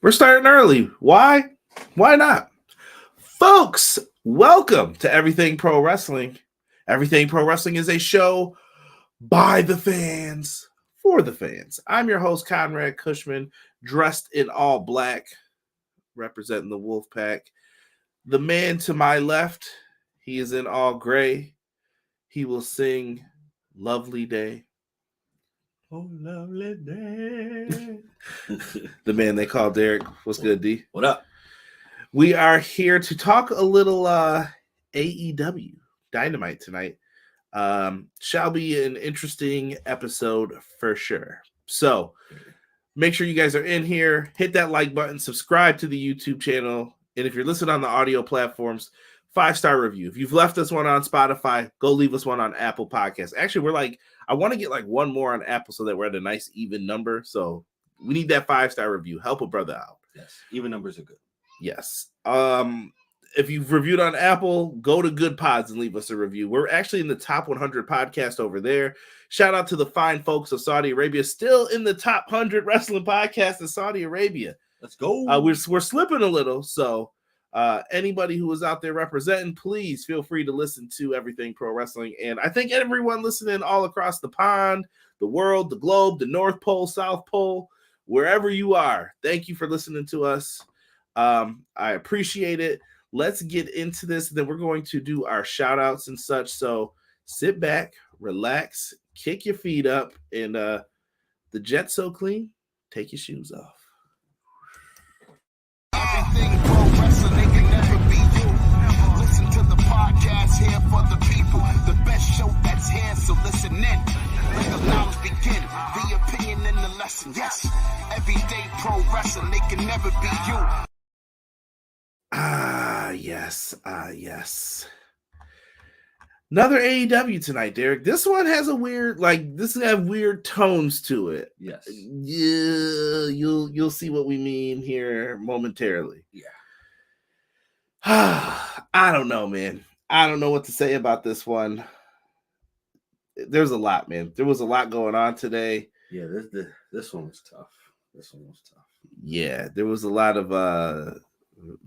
We're starting early. Why? Why not? Folks, welcome to Everything Pro Wrestling. Everything Pro Wrestling is a show by the fans, for the fans. I'm your host, Conrad Cushman, dressed in all black, representing the Wolfpack. The man to my left, he is in all gray. He will sing Lovely Day. Oh, lovely day. The man they call Derek. What's good, D? What up? We are here to talk a little AEW Dynamite tonight. Shall be an interesting episode for sure. So make sure you guys are in here. Hit that like button. Subscribe to the YouTube channel. And if you're listening on the audio platforms, 5-star review. If you've left us one on Spotify, go leave us one on Apple Podcasts. Actually, I want to get one more on Apple so that we're at a nice even number. So we need that 5-star review. Help a brother out. Yes, even numbers are good. Yes. If you've reviewed on Apple, go to Good Pods and leave us a review. We're actually in the top 100 podcast over there. Shout out to the fine folks of Saudi Arabia, still in the top 100 wrestling podcasts in Saudi Arabia. Let's go. We're slipping a little, so anybody who is out there representing, please feel free to listen to Everything Pro Wrestling. And I think everyone listening all across the pond, the world, the globe, the North Pole, South Pole, wherever you are, thank you for listening to us. I appreciate it. Let's get into this. Then we're going to do our shout outs and such. So sit back, relax, kick your feet up, and the jet's so clean, take your shoes off. Everything pro wrestling, they can never be you. Listen to the podcast here for the people. The best show that's here, so listen in. Let the knowledge begin. The opinion and the lesson. Yes, everyday pro wrestling, they can never be you. Yes. Another AEW tonight, Derek. This one has a weird, this have weird tones to it. Yes. Yeah, you'll see what we mean here momentarily. Yeah. I don't know, man. I don't know what to say about this one. There's a lot, man. There was a lot going on today. Yeah, this one was tough. Yeah, there was a lot of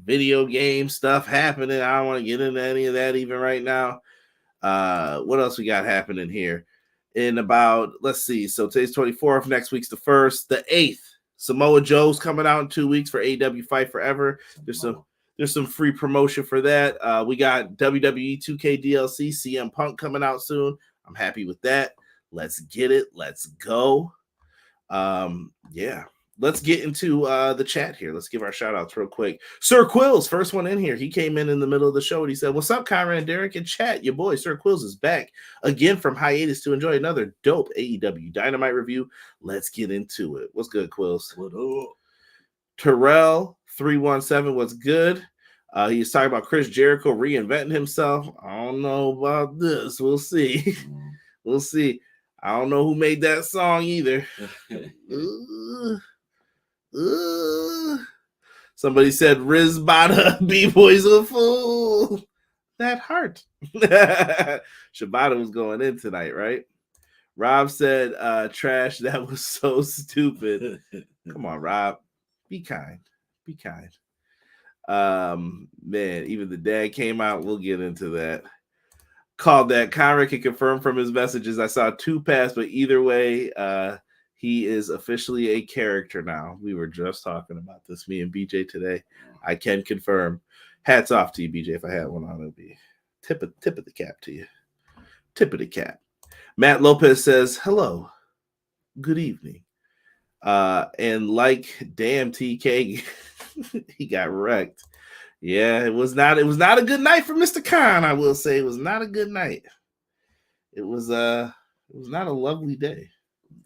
video game stuff happening. I don't want to get into any of that even right now. What else we got happening here? In about, let's see. So today's 24th. Next week's the 1st. The 8th. Samoa Joe's coming out in 2 weeks for AEW Fight Forever. There's some free promotion for that. We got WWE 2K DLC, CM Punk coming out soon. I'm happy with that. Let's get it. Let's go. Yeah. Let's get into the chat here. Let's give our shout outs real quick. Sir Quills, first one in here. He came in the middle of the show and he said, "What's up, Conrad and Derek and chat? Your boy, Sir Quills, is back again from hiatus to enjoy another dope AEW Dynamite review. Let's get into it." What's good, Quills? What up? Terrell 317, what's good? He's talking about Chris Jericho reinventing himself. I don't know about this. We'll see. We'll see. I don't know who made that song either. Somebody said Riz Bada B-Boy's a fool. That hurt. Shibata was going in tonight, right? Rob said trash, that was so stupid. Come on, Rob. Be kind. Man, even the dad came out. We'll get into that. Called that. Conrad can confirm from his messages. I saw 2 pass, but either way, he is officially a character now. We were just talking about this, me and BJ today. I can confirm. Hats off to you, BJ. If I had one on, it would be tip of the cap to you. Tip of the cap. Matt Lopez says, "Hello. Good evening." And damn TK, he got wrecked. Yeah, it was not a good night for Mr. Khan, I will say. It was not a good night. It was not a lovely day.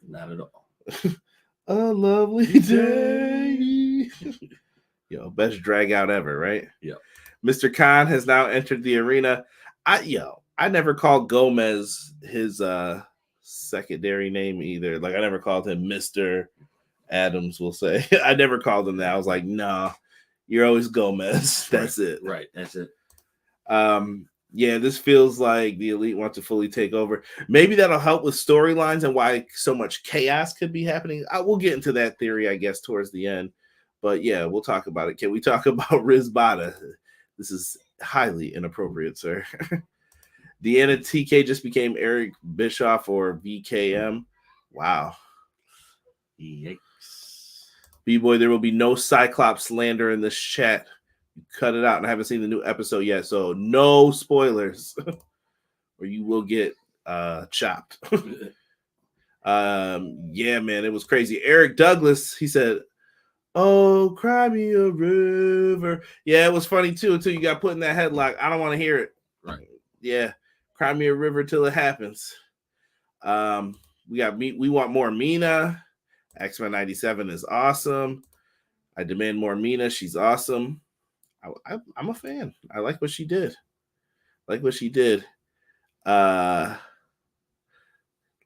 Not at all. A lovely day. Yo, best drag out ever, right? Yeah. Mr. Khan has now entered the arena. I never called Gomez his secondary name either. I never called him Mr. Adams, we'll say. I never called him that. I was like, nah, you're always Gomez. That's it. Right. That's it. Yeah, this feels like the Elite want to fully take over. Maybe that'll help with storylines and why so much chaos could be happening. We'll get into that theory, I guess, towards the end. But yeah, we'll talk about it. Can we talk about Riz Bada? This is highly inappropriate, sir. Deanna TK just became Eric Bischoff or VKM. Wow. Yikes. B-Boy, there will be no Cyclops slander in this chat. Cut it out, and I haven't seen the new episode yet, so no spoilers, or you will get chopped. Yeah, man, it was crazy. Eric Douglas, he said, "Oh, cry me a river." Yeah, it was funny too until you got put in that headlock. I don't want to hear it. Right. Yeah, cry me a river till it happens. We want more Mina. X-Men 97 is awesome. I demand more Mina. She's awesome. I'm a fan. I like what she did. Let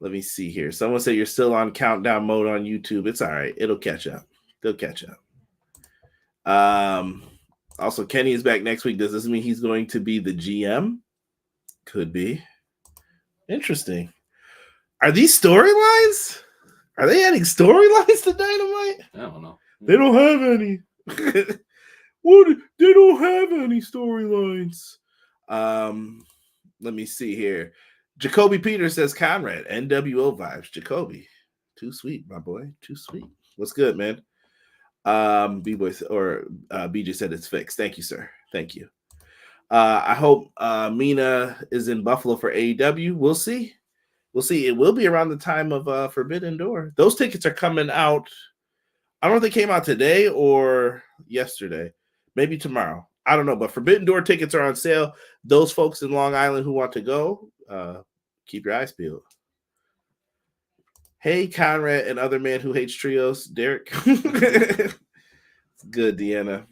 me see here. Someone said you're still on countdown mode on YouTube. It's all right. It'll catch up. They'll catch up. Also, Kenny is back next week. Does this mean he's going to be the GM? Could be. Interesting. Are these storylines? Are they adding storylines to Dynamite? I don't know. They don't have any. What? They don't have any storylines. Let me see here. Jacoby Peters says, Conrad, NWO vibes. Jacoby, too sweet, my boy. Too sweet. What's good, man? B-Boy or BJ said it's fixed. Thank you, sir. Thank you. I hope Mina is in Buffalo for AEW. We'll see. It will be around the time of Forbidden Door. Those tickets are coming out. I don't know if they came out today or yesterday. Maybe tomorrow. I don't know. But Forbidden Door tickets are on sale. Those folks in Long Island who want to go, keep your eyes peeled. Hey, Conrad and other man who hates trios. Derek. It's good, Deanna.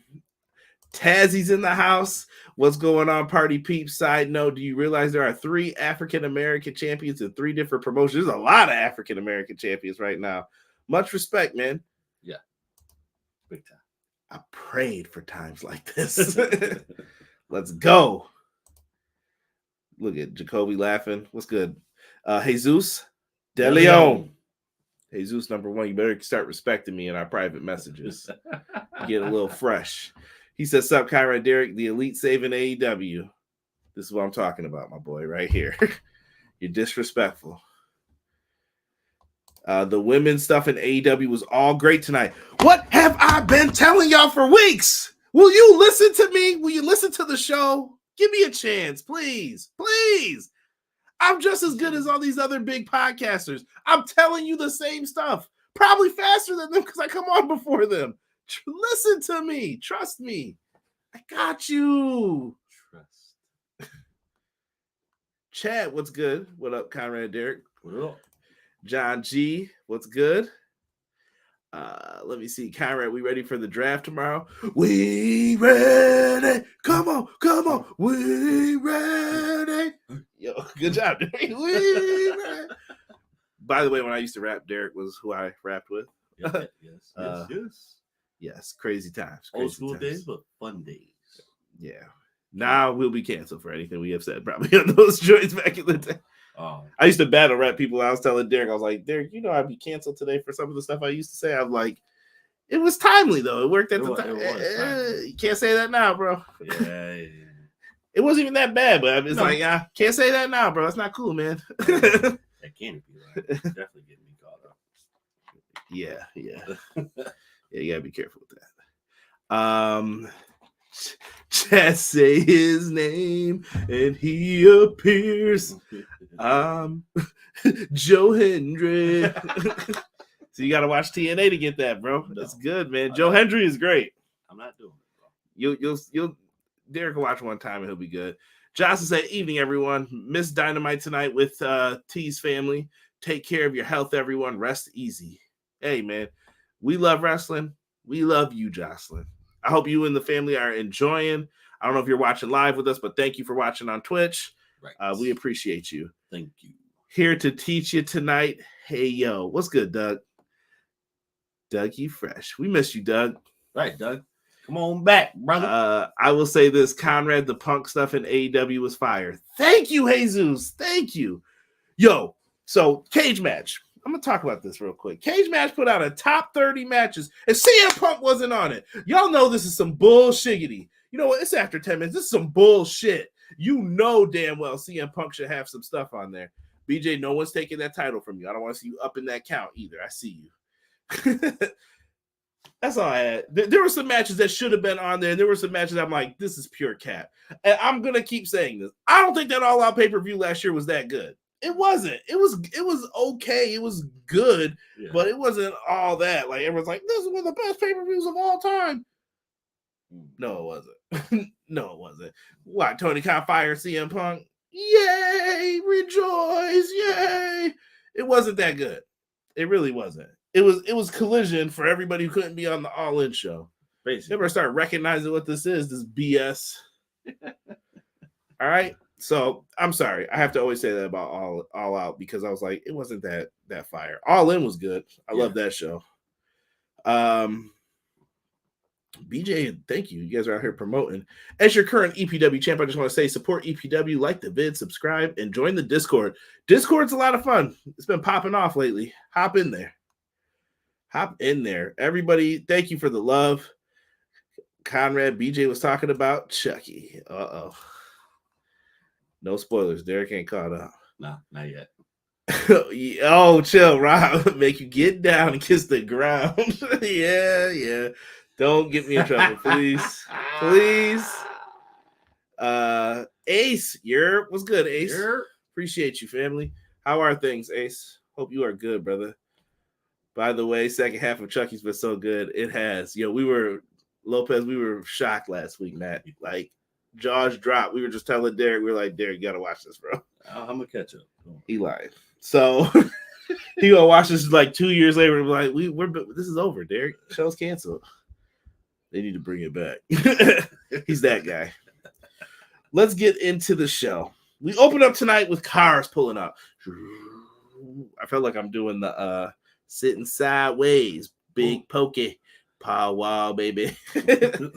Tazzy's in the house. What's going on, party peeps? Side note, do you realize there are 3 African-American champions in 3 different promotions? There's a lot of African-American champions right now. Much respect, man. Yeah. Big time. I prayed for times like this. Let's go. Look at Jacoby laughing. What's good? Jesus De Leon. Jesus, number 1, you better start respecting me in our private messages. Get a little fresh. He says, sup, Conrad Derek, the elite saving AEW. This is what I'm talking about, my boy, right here. You're disrespectful. The women's stuff in AEW was all great tonight. What have I been telling y'all for weeks? Will you listen to me? Will you listen to the show? Give me a chance, please. Please. I'm just as good as all these other big podcasters. I'm telling you the same stuff. Probably faster than them because I come on before them. Listen to me. Trust me. I got you. Trust. Chad, what's good? What up, Conrad Derek? What up? John G, what's good? Let me see. Conrad, we ready for the draft tomorrow? We ready. Come on. We ready. Yo, good job, Derek. We ready. By the way, when I used to rap, Derek was who I rapped with. Yes. Yes, crazy times. Old school days, but fun days. Yeah. Now we'll be canceled for anything we have said probably on those joints back in the day. I used to battle rap people. I was telling Derek, I was like, Derek, I'd be canceled today for some of the stuff I used to say. I was like, it was timely though. It worked at the time. You can't say that now, bro. Yeah. It wasn't even that bad, but it's like, can't say that now, bro. That's not cool, man. That can't be right. Definitely getting me caught up. Yeah. Yeah, you gotta be careful with that. Chad say his name and he appears. Joe Hendry. So you gotta watch TNA to get that, bro. That's good, man. Joe Hendry is great. I'm not doing it, bro. You'll Derek will watch one time and he'll be good. Johnson said, evening, everyone. Miss Dynamite tonight with T's family. Take care of your health, everyone. Rest easy. Hey, man. We love wrestling. We love you, Jocelyn. I hope you and the family are enjoying. I don't know if you're watching live with us, but thank you for watching on Twitch. Right. We appreciate you. Thank you. Here to teach you tonight. Hey, yo. What's good, Doug? Dougie Fresh. We miss you, Doug. Right, Doug. Come on back, brother. I will say this. Conrad, the Punk stuff in AEW was fire. Thank you, Jesus. Thank you. Yo, so cage match. I'm gonna talk about this real quick. Cage Match put out a top 30 matches, and CM Punk wasn't on it. Y'all know this is some bullshiggity. You know what? It's after 10 minutes. This is some bullshit. You know damn well CM Punk should have some stuff on there. BJ, no one's taking that title from you. I don't want to see you up in that count either. I see you. That's all I had. There were some matches that should have been on there. There were some matches I'm like, this is pure cap. And I'm gonna keep saying this. I don't think that All Out pay-per-view last year was that good. It wasn't. It was okay. It was good, but it wasn't all that. Like everyone's like, this is one of the best pay-per-views of all time. No, it wasn't. No, it wasn't. What, Tony Khan fired CM Punk? Yay! Rejoice! Yay! It wasn't that good. It really wasn't. It was Collision for everybody who couldn't be on the All In show. Basically, never start recognizing what this is. This BS. All right. So I'm sorry. I have to always say that about All Out because I was like, it wasn't that fire. All In was good. I love that show. BJ, thank you. You guys are out here promoting. As your current EPW champ, I just want to say support EPW, like the vid, subscribe, and join the Discord. Discord's a lot of fun. It's been popping off lately. Hop in there. Hop in there. Everybody, thank you for the love. Conrad, BJ was talking about Chucky. Uh-oh. No spoilers. Derek ain't caught up. No, not yet. Oh, chill, Rob. Make you get down and kiss the ground. Yeah. Don't get me in trouble, please. Please. Ace, what's good, Ace? Appreciate you, family. How are things, Ace? Hope you are good, brother. By the way, second half of Chucky's been so good. It has. We were shocked last week, Matt. Like, jaws dropped. We were just telling Derek, we were like, Derek, you got to watch this, bro. I'm going to catch up. He lied. So he going to watch this like 2 years later and be like, this is over, Derek. Show's canceled. They need to bring it back. He's that guy. Let's get into the show. We open up tonight with cars pulling up. I felt like I'm doing the sitting sideways, big pokey, powwow, baby. If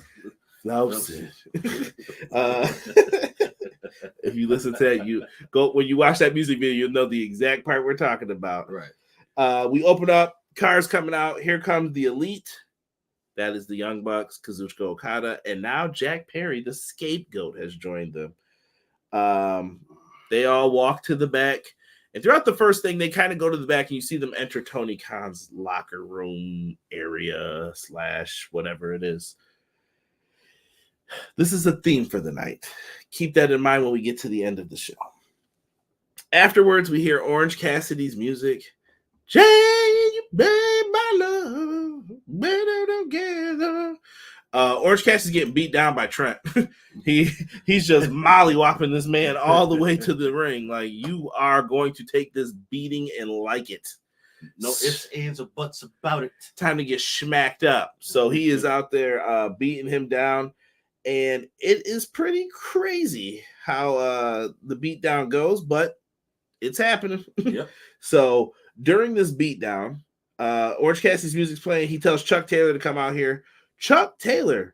you listen to that, when you watch that music video, you'll know the exact part we're talking about. Right. We open up, cars coming out. Here comes the Elite. That is the Young Bucks, Kazuchika Okada, and now Jack Perry, the scapegoat, has joined them. They all walk to the back, and throughout the first thing, they kind of go to the back, and you see them enter Tony Khan's locker room area / whatever it is. This is a theme for the night. Keep that in mind when we get to the end of the show. Afterwards, we hear Orange Cassidy's music. Jay, you made my love better together. Orange Cassidy's getting beat down by Trent. He's just mollywopping this man all the way to the ring. Like, you are going to take this beating and like it. No ifs, ands, or buts about it. Time to get smacked up. So he is out there beating him down. And it is pretty crazy how the beatdown goes, but it's happening. Yep. So during this beatdown, Orange Cassidy's music's playing. He tells Chuck Taylor to come out here. Chuck Taylor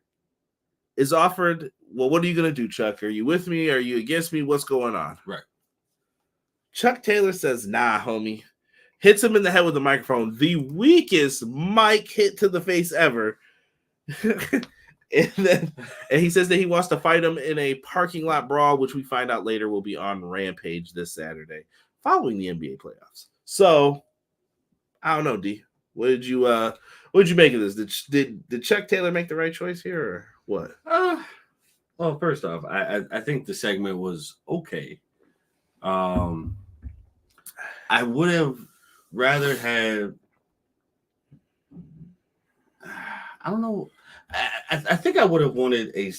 is offered, well, what are you going to do, Chuck? Are you with me? Are you against me? What's going on? Right. Chuck Taylor says, nah, homie. Hits him in the head with the microphone. The weakest mic hit to the face ever. And he says that he wants to fight him in a parking lot brawl, which we find out later will be on Rampage this Saturday, following the NBA playoffs. So, I don't know, D. What did you make of this? Did Chuck Taylor make the right choice here, or what? Well, first off, I think the segment was okay. I would have rather had. I don't know. I think I would have wanted a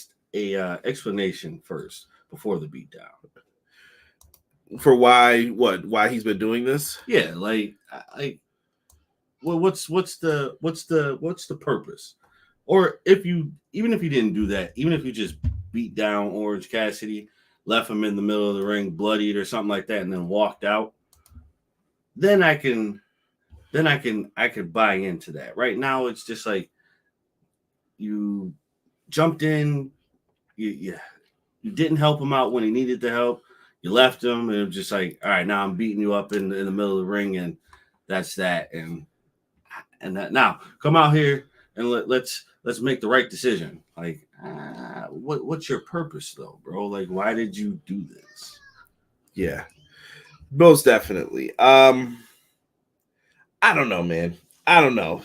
explanation first before the beatdown for why he's been doing this. Yeah, well, what's the purpose? Or even if you didn't do that, even if you just beat down Orange Cassidy, left him in the middle of the ring, bloodied or something like that, and then walked out, then I could buy into that. Right now, it's just like. You jumped in, you didn't help him out when he needed the help. You left him, and it was just like, all right, now I'm beating you up in the middle of the ring, and that's that. And that now come out here and let's make the right decision. Like, what's your purpose though, bro? Like, why did you do this? Yeah, most definitely. I don't know, man. I don't know.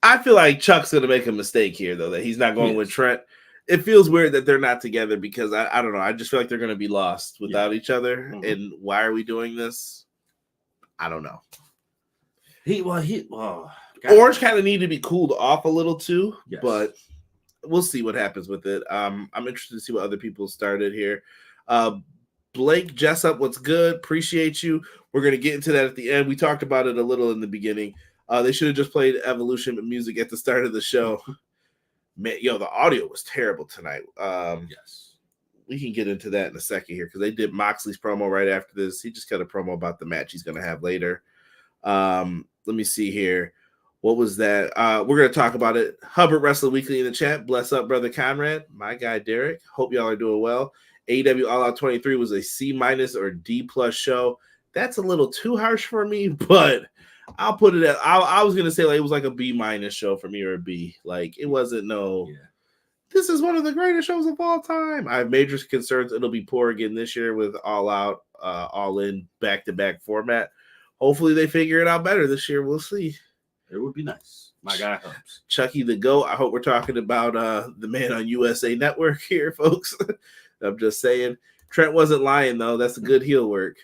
I feel like Chuck's gonna make a mistake here, though, that he's not going with Trent. It feels weird that they're not together because I don't know. I just feel like they're gonna be lost without each other. Mm-hmm. And why are we doing this? I don't know. Orange kind of need to be cooled off a little too, but we'll see what happens with it. I'm interested to see what other people started here. Blake Jessup, what's good? Appreciate you. We're going to get into that at the end. We talked about it a little in the beginning. They should have just played Evolution music at the start of the show. Man, the audio was terrible tonight. Yes. We can get into that in a second here because they did Moxley's promo right after this. He just got a promo about the match he's going to have later. Let me see here. What was that? We're going to talk about it. Hubbard Wrestling Weekly in the chat. Bless up, brother Conrad. My guy, Derek. Hope y'all are doing well. AEW All Out 23 was a C- or D+ show. That's a little too harsh for me, but I'll put it at, I was going to say like it was like a B- show for me or a B. Like it wasn't this is one of the greatest shows of all time. I have major concerns. It'll be poor again this year with All Out, All In, back-to-back format. Hopefully they figure it out better this year. We'll see. It would be nice. My guy Hobbs. Chucky the GOAT. I hope we're talking about the man on USA Network here, folks. I'm just saying. Trent wasn't lying, though. That's a good heel work.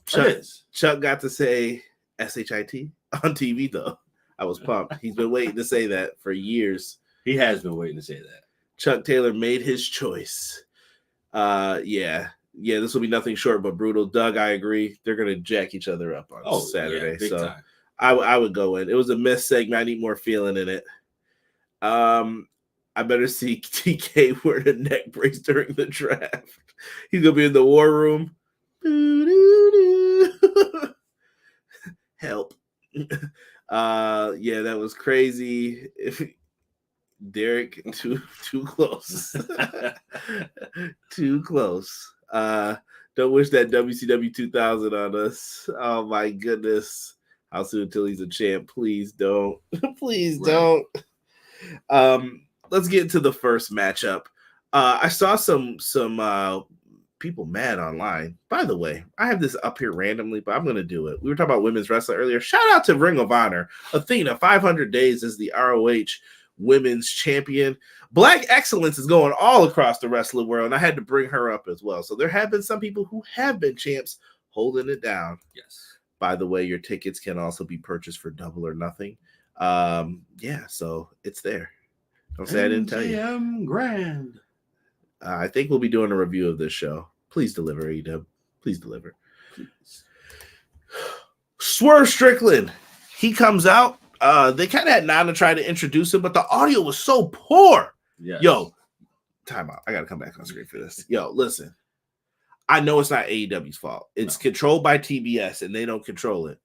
Chuck got to say SHIT on TV, though. I was pumped. He's been waiting to say that for years. He has been waiting to say that. Chuck Taylor made his choice. Yeah, this will be nothing short but brutal. Doug, I agree. They're going to jack each other up on Saturday. Yeah, big time. I would go in. It was a missed segment. I need more feeling in it. I better see TK wearing a neck brace during the draft. He's going to be in the war room. Help. That was crazy. Derek, too close. Too close. Don't wish that WCW 2000 on us. Oh, my goodness. How soon until he's a champ? Please don't. Please don't. Let's get into the first matchup. I saw some people mad online. By the way, I have this up here randomly, but I'm going to do it. We were talking about women's wrestling earlier. Shout out to Ring of Honor. Athena, 500 days as the ROH women's champion. Black excellence is going all across the wrestling world, and I had to bring her up as well. So there have been some people who have been champs holding it down. Yes. By the way, your tickets can also be purchased for double or nothing. So it's there. Don't say I didn't tell you. Grand. I think we'll be doing a review of this show. Please deliver, AEW. Please deliver. Please. Swerve Strickland. He comes out. They kind of had Nana try to introduce him, but the audio was so poor. Yes. Yo, time out. I got to come back on screen for this. Yo, listen. I know it's not AEW's fault. It's controlled by TBS, and they don't control it.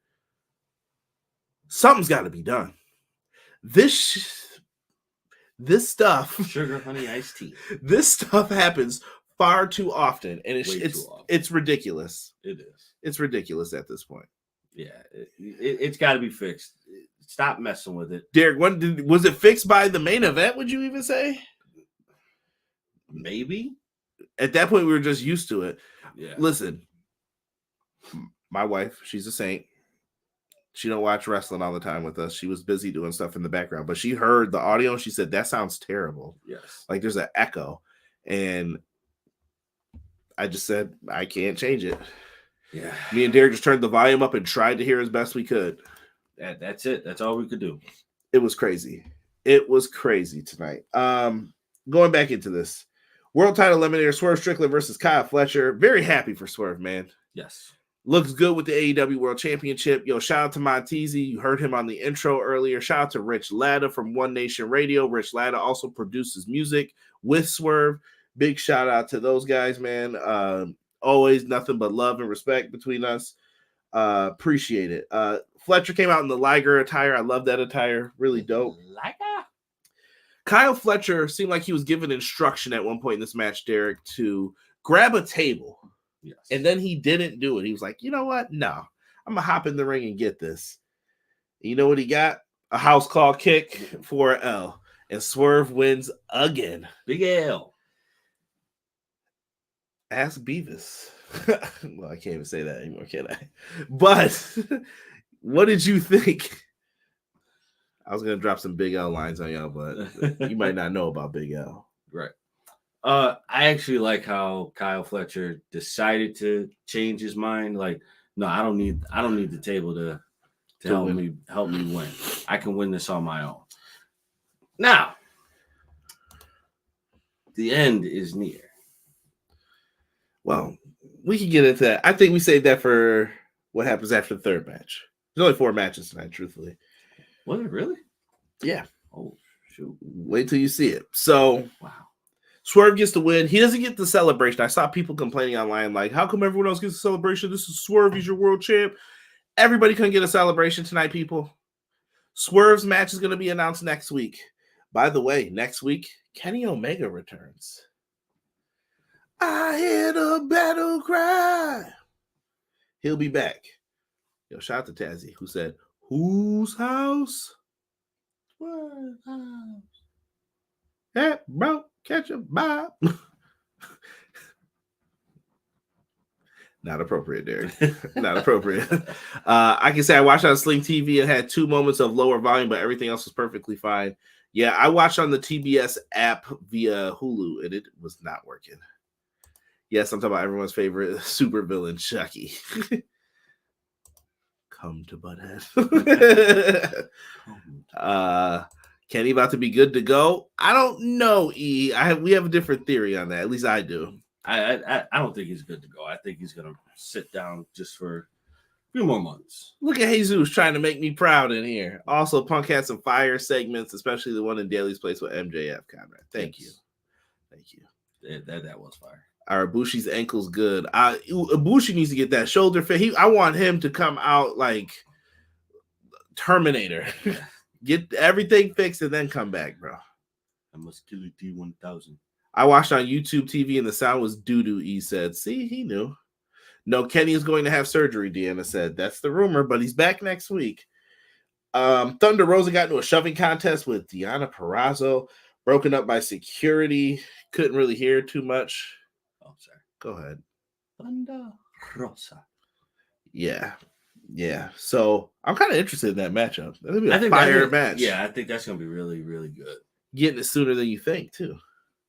Something's got to be done. This stuff, sugar, honey, iced tea. This stuff happens far too often, and it's ridiculous. It is. It's ridiculous at this point. Yeah, it's got to be fixed. Stop messing with it, Derek. Was it fixed by the main event? Would you even say? Maybe. At that point, we were just used to it. Yeah. Listen, my wife, she's a saint. She don't watch wrestling all the time with us. She was busy doing stuff in the background, but she heard the audio and she said, that sounds terrible. Yes. Like there's an echo. And I just said, I can't change it. Yeah. Me and Derek just turned the volume up and tried to hear as best we could. That's it. That's all we could do. It was crazy. It was crazy tonight. Going back into this. World title eliminator, Swerve Strickland versus Kyle Fletcher. Very happy for Swerve, man. Yes. Looks good with the AEW World Championship. Yo, shout out to Montezi. You heard him on the intro earlier. Shout out to Rich Latta from One Nation Radio. Rich Latta also produces music with Swerve. Big shout out to those guys, man. Always nothing but love and respect between us. Appreciate it. Fletcher came out in the Liger attire. I love that attire. Really dope. Liger. Kyle Fletcher seemed like he was given instruction at one point in this match, Derek, to grab a table. Yes. And then he didn't do it. He was like, you know what? No, I'm I'm gonna hop in the ring and get this. And you know what he got? A house call kick for an L. And Swerve wins again. Big L. Ask Beavis. Well, I can't even say that anymore, can I? But what did you think? I was gonna drop some Big L lines on y'all, but you might not know about Big L. Right. I actually like how Kyle Fletcher decided to change his mind. Like, no, I don't need the table to help me win. I can win this on my own. Now, the end is near. Well, we can get into that. I think we saved that for what happens after the third match. There's only 4 matches tonight, truthfully. Was it really? Yeah. Oh, shoot. Wait till you see it. So, wow. Swerve gets the win. He doesn't get the celebration. I saw people complaining online, like, how come everyone else gets a celebration? This is Swerve. He's your world champ. Everybody couldn't get a celebration tonight, people. Swerve's match is going to be announced next week. By the way, next week, Kenny Omega returns. I hear the battle cry. He'll be back. Yo, shout out to Tazzy, who said, whose house? What house? Hey, bro, catch a bob. Not appropriate, Derek. Not appropriate. I can say I watched on Sling TV and had 2 moments of lower volume, but everything else was perfectly fine. Yeah, I watched on the TBS app via Hulu, and it was not working. Yes, I'm talking about everyone's favorite supervillain, Chucky. Come to Butthead. Kenny about to be good to go? I don't know, E. We have a different theory on that. At least I do. I don't think he's good to go. I think he's going to sit down just for a few more months. Look at Jesus trying to make me proud in here. Also, Punk had some fire segments, especially the one in Daly's place with MJF. Conrad. Thank you. That was fire. Our Ibushi's ankle's good. Ibushi needs to get that shoulder fit. I want him to come out like Terminator. Get everything fixed and then come back, bro. I must kill you T1000. I watched on YouTube TV and the sound was doo-doo, he said. See, he knew. No, Kenny is going to have surgery, Deanna said. That's the rumor, but he's back next week. Thunder Rosa got into a shoving contest with Deonna Purrazzo, broken up by security. Couldn't really hear too much. Oh, sorry. Go ahead. Thunder Rosa. Yeah. So I'm kind of interested in that matchup. That'll be a fire match. Yeah, I think that's going to be really, really good. Getting it sooner than you think, too.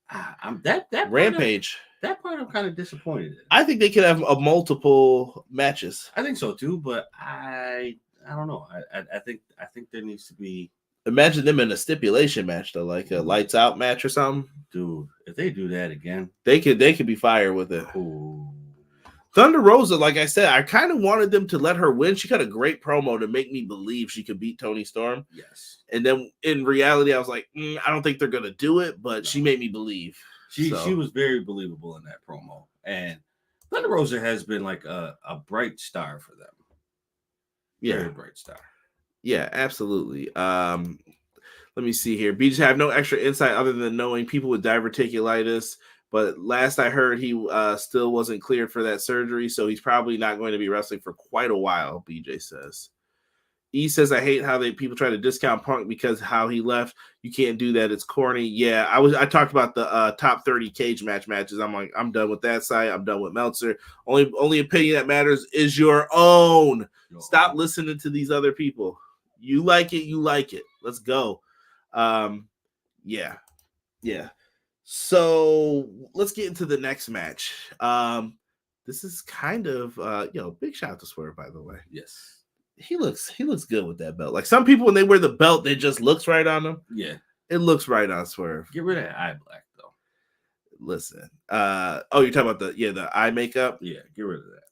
That Rampage. That part I'm kind of disappointed in. I think they could have multiple matches. I think so too, but I don't know. I think there needs to be. Imagine them in a stipulation match though, like a lights out match or something. Dude, if they do that again, they could be fire with it. Ooh. Thunder Rosa, like I said, I kind of wanted them to let her win. She got a great promo to make me believe she could beat Toni Storm. Yes. And then in reality, I was like, I don't think they're going to do it, but she made me believe. She was very believable in that promo. And Thunder Rosa has been like a bright star for them. Yeah. Very bright star. Yeah, absolutely. Let me see here. BJ have no extra insight other than knowing people with diverticulitis. But last I heard, he still wasn't cleared for that surgery, so he's probably not going to be wrestling for quite a while, BJ says. E says, I hate how people try to discount Punk because how he left. You can't do that. It's corny. Yeah, I talked about the top 30 cage matches. I'm like, I'm done with that site. I'm done with Meltzer. Only opinion that matters is your own. Stop listening to these other people. You like it. Let's go. Yeah. So let's get into the next match. This is kind of big shout out to Swerve, by the way. Yes. He looks good with that belt. Like some people when they wear the belt, it just looks right on them. Yeah. It looks right on Swerve. Get rid of that eye black though. Listen. You're talking about the eye makeup? Yeah, get rid of that.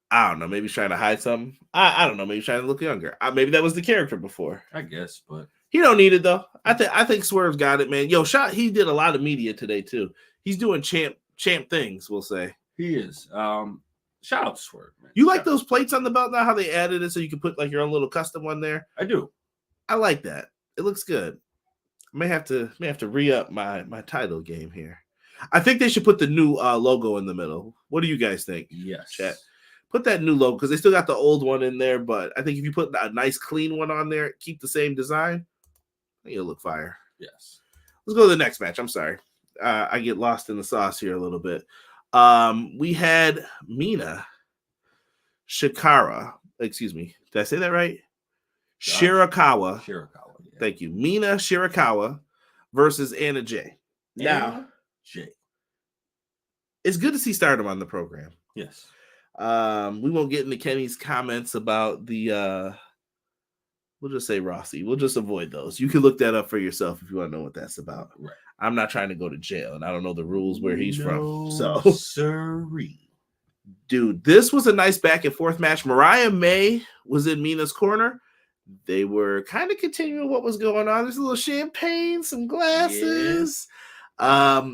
I don't know. Maybe he's trying to hide something. I don't know. Maybe he's trying to look younger. Maybe that was the character before. I guess, but he don't need it though. I think Swerve's got it, man. He did a lot of media today too. He's doing champ things, we'll say. He is. Shout out to Swerve, man. You like those plates on the belt now? How they added it so you can put like your own little custom one there? I do. I like that. It looks good. I may have to re-up my title game here. I think they should put the new logo in the middle. What do you guys think? Yes. Chat. Put that new logo because they still got the old one in there. But I think if you put a nice clean one on there, keep the same design, I think it'll look fire. Yes. Let's go to the next match. I'm sorry. I get lost in the sauce here a little bit. We had Mina Shirakawa. Excuse me. Did I say that right? Shirakawa. Shirakawa. Yeah. Thank you. Mina Shirakawa versus Anna Jay. Now, Jay. It's good to see Stardom on the program. Yes. We won't get into Kenny's comments about the we'll just say Rossi. We'll just avoid those. You can look that up for yourself if you want to know what that's about. Right. I'm not trying to go to jail, and I don't know the rules where he's from. So, sorry. Dude, this was a nice back and forth match. Mariah May was in Mina's corner. They were kind of continuing what was going on. There's a little champagne, some glasses. Yeah.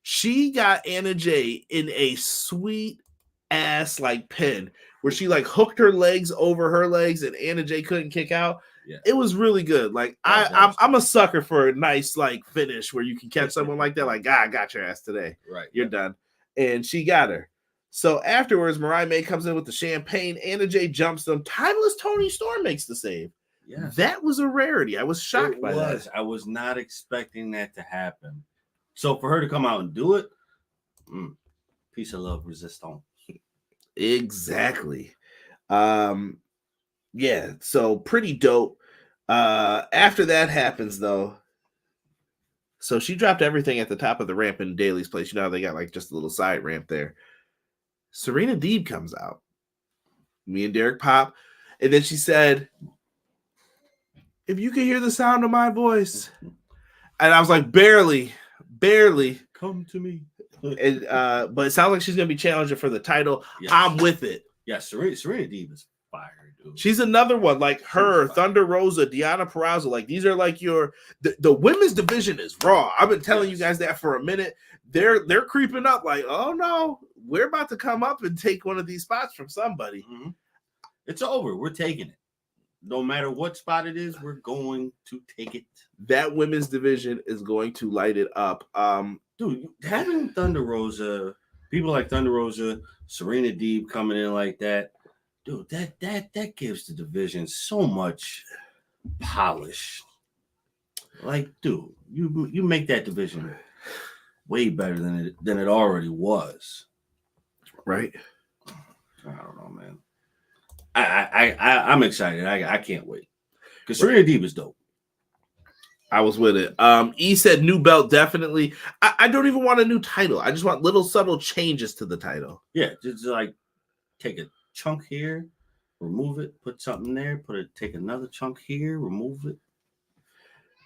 She got Anna Jay in a sweet ass like pin where she like hooked her legs over her legs and Anna Jay couldn't kick out. Yeah. It was really good. Like I'm a sucker for a nice like finish where you can catch someone like that. Like, I got your ass today. Right. You're done. And she got her. So afterwards, Mariah May comes in with the champagne. Anna Jay jumps them. Timeless Toni Storm makes the save. Yeah. That was a rarity. I was shocked by that. I was not expecting that to happen. So for her to come out and do it, peace of love, resistance. Exactly. Yeah, so pretty dope. After that happens, though, so she dropped everything at the top of the ramp in Daly's place. You know how they got like just a little side ramp there. Serena Deeb comes out. Me and Derek pop. And then she said, if you can hear the sound of my voice. And I was like, barely. Come to me. And, but it sounds like she's going to be challenging for the title. Yes. I'm with it. Yeah, Serena Deeb is fire, dude. She's another one like her, Thunder Rosa, Deonna Purrazzo. Like these are like the women's division is raw. I've been telling you guys that for a minute. They're creeping up like, oh no, we're about to come up and take one of these spots from somebody. Mm-hmm. It's over. We're taking it. No matter what spot it is, we're going to take it. That women's division is going to light it up. Dude, having Thunder Rosa, people like Thunder Rosa, Serena Deeb coming in like that, dude, that gives the division so much polish. Like, dude, you make that division way better than it already was. Right? I don't know, man. I'm excited. I can't wait. Because Serena Deeb is dope. I was with it. E said new belt, definitely. I don't even want a new title. I just want little subtle changes to the title. Yeah, just like take a chunk here, remove it, put something there, take another chunk here, remove it.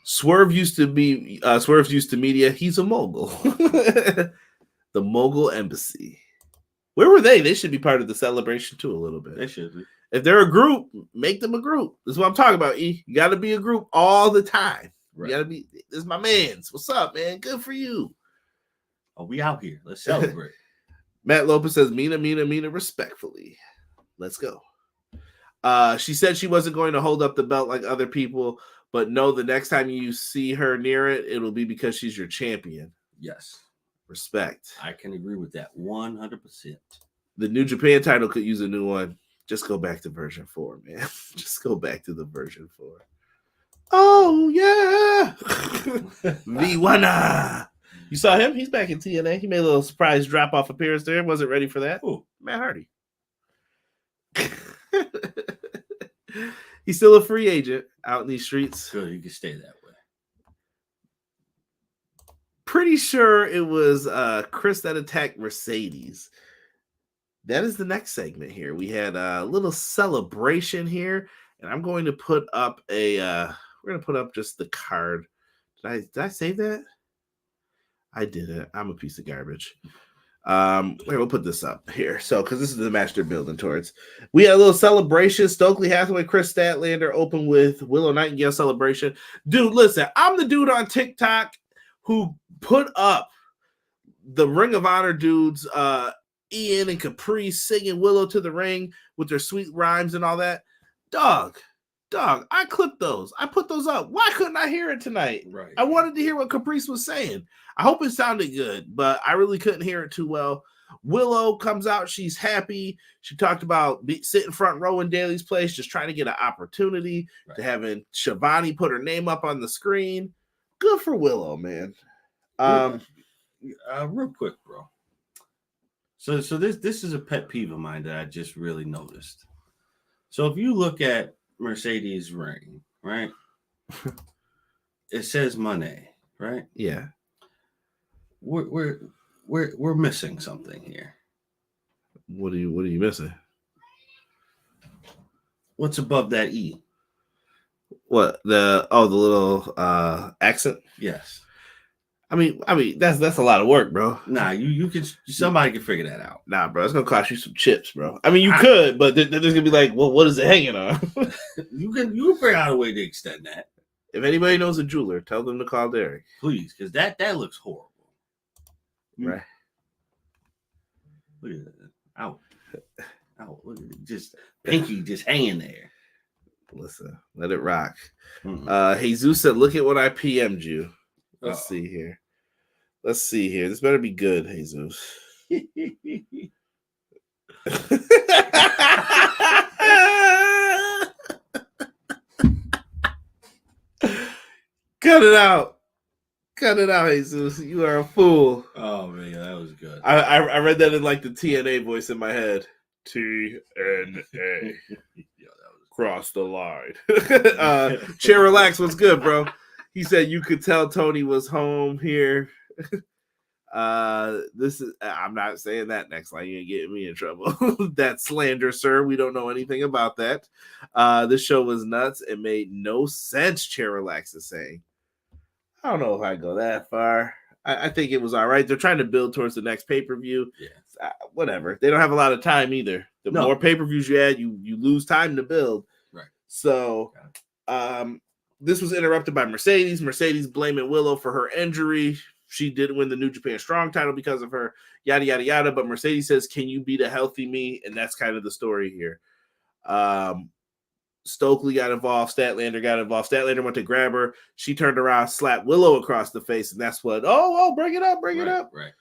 Swerve used to be Swerve's used to media. He's a mogul. The Mogul Embassy. Where were they? They should be part of the celebration too a little bit. They should be. If they're a group, make them a group. This is what I'm talking about, E. You got to be a group all the time. Right. You got to be. This is my man's. What's up, man? Good for you. Oh, we out here. Let's celebrate. Matt Lopez says, Mina, respectfully. Let's go. She said she wasn't going to hold up the belt like other people, but no, the next time you see her near it, it'll be because she's your champion. Yes. Respect. I can agree with that 100%. The New Japan title could use a new one. Just go back to version 4, man. Just go back to the version 4. Oh, yeah. V1. You saw him? He's back in TNA. He made a little surprise drop-off appearance there. Wasn't ready for that. Ooh, Matt Hardy. He's still a free agent out in these streets. Good, you can stay that way. Pretty sure it was Chris that attacked Mercedes. That is the next segment here. We had a little celebration here, and I'm going to put up we're going to put up just the card. Did I save that? I didn't. I'm a piece of garbage. We'll put this up here. So, because this is the match they're building towards. We had a little celebration. Stokely Hathaway, Chris Statlander open with Willow Nightingale celebration. Dude, listen, I'm the dude on TikTok who put up the Ring of Honor dudes, Ian and Caprice singing Willow to the ring with their sweet rhymes and all that. Dog, I clipped those. I put those up. Why couldn't I hear it tonight? Right. I wanted to hear what Caprice was saying. I hope it sounded good, but I really couldn't hear it too well. Willow comes out. She's happy. She talked about sitting front row in Daly's place, just trying to get an opportunity to having Shivani put her name up on the screen. Good for Willow, man. Real quick, bro. So this is a pet peeve of mine that I just really noticed. So if you look at Mercedes' ring, right? It says Monet, right? Yeah. We're missing something here. What are you missing? What's above that E? What the little accent? Yes. I mean that's a lot of work, bro. Nah, somebody can figure that out. Nah, bro, it's gonna cost you some chips, bro. I mean, you could, but there's gonna be like, well, what is it hanging on? you can figure out a way to extend that. If anybody knows a jeweler, tell them to call Derek, please, because that looks horrible. Right? Look at that. Out. Look at it. Just pinky just hanging there. Listen, let it rock. Jesus said, "Look at what I PM'd you." Let's see here. This better be good, Jesus. Cut it out, Jesus. You are a fool. Oh man, that was good. I read that in like the TNA voice in my head. TNA. Cross the line. Chair relax. What's good, bro? He said you could tell Tony was home here. This is I'm not saying that next line. You ain't getting me in trouble. That's slander, sir. We don't know anything about that. This show was nuts. It made no sense, Chair relax is saying. I don't know if I go that far. I think it was all right. They're trying to build towards the next pay-per-view. Yeah. Whatever. They don't have a lot of time either. The more pay-per-views you add, you lose time to build. Right. So this was interrupted by Mercedes. Mercedes blaming Willow for her injury. She didn't win the New Japan Strong title because of her, yada, yada, yada. But Mercedes says, can you beat a healthy me? And that's kind of the story here. Stokely got involved. Statlander got involved. Statlander went to grab her. She turned around, slapped Willow across the face. And that's what, bring it up. Right.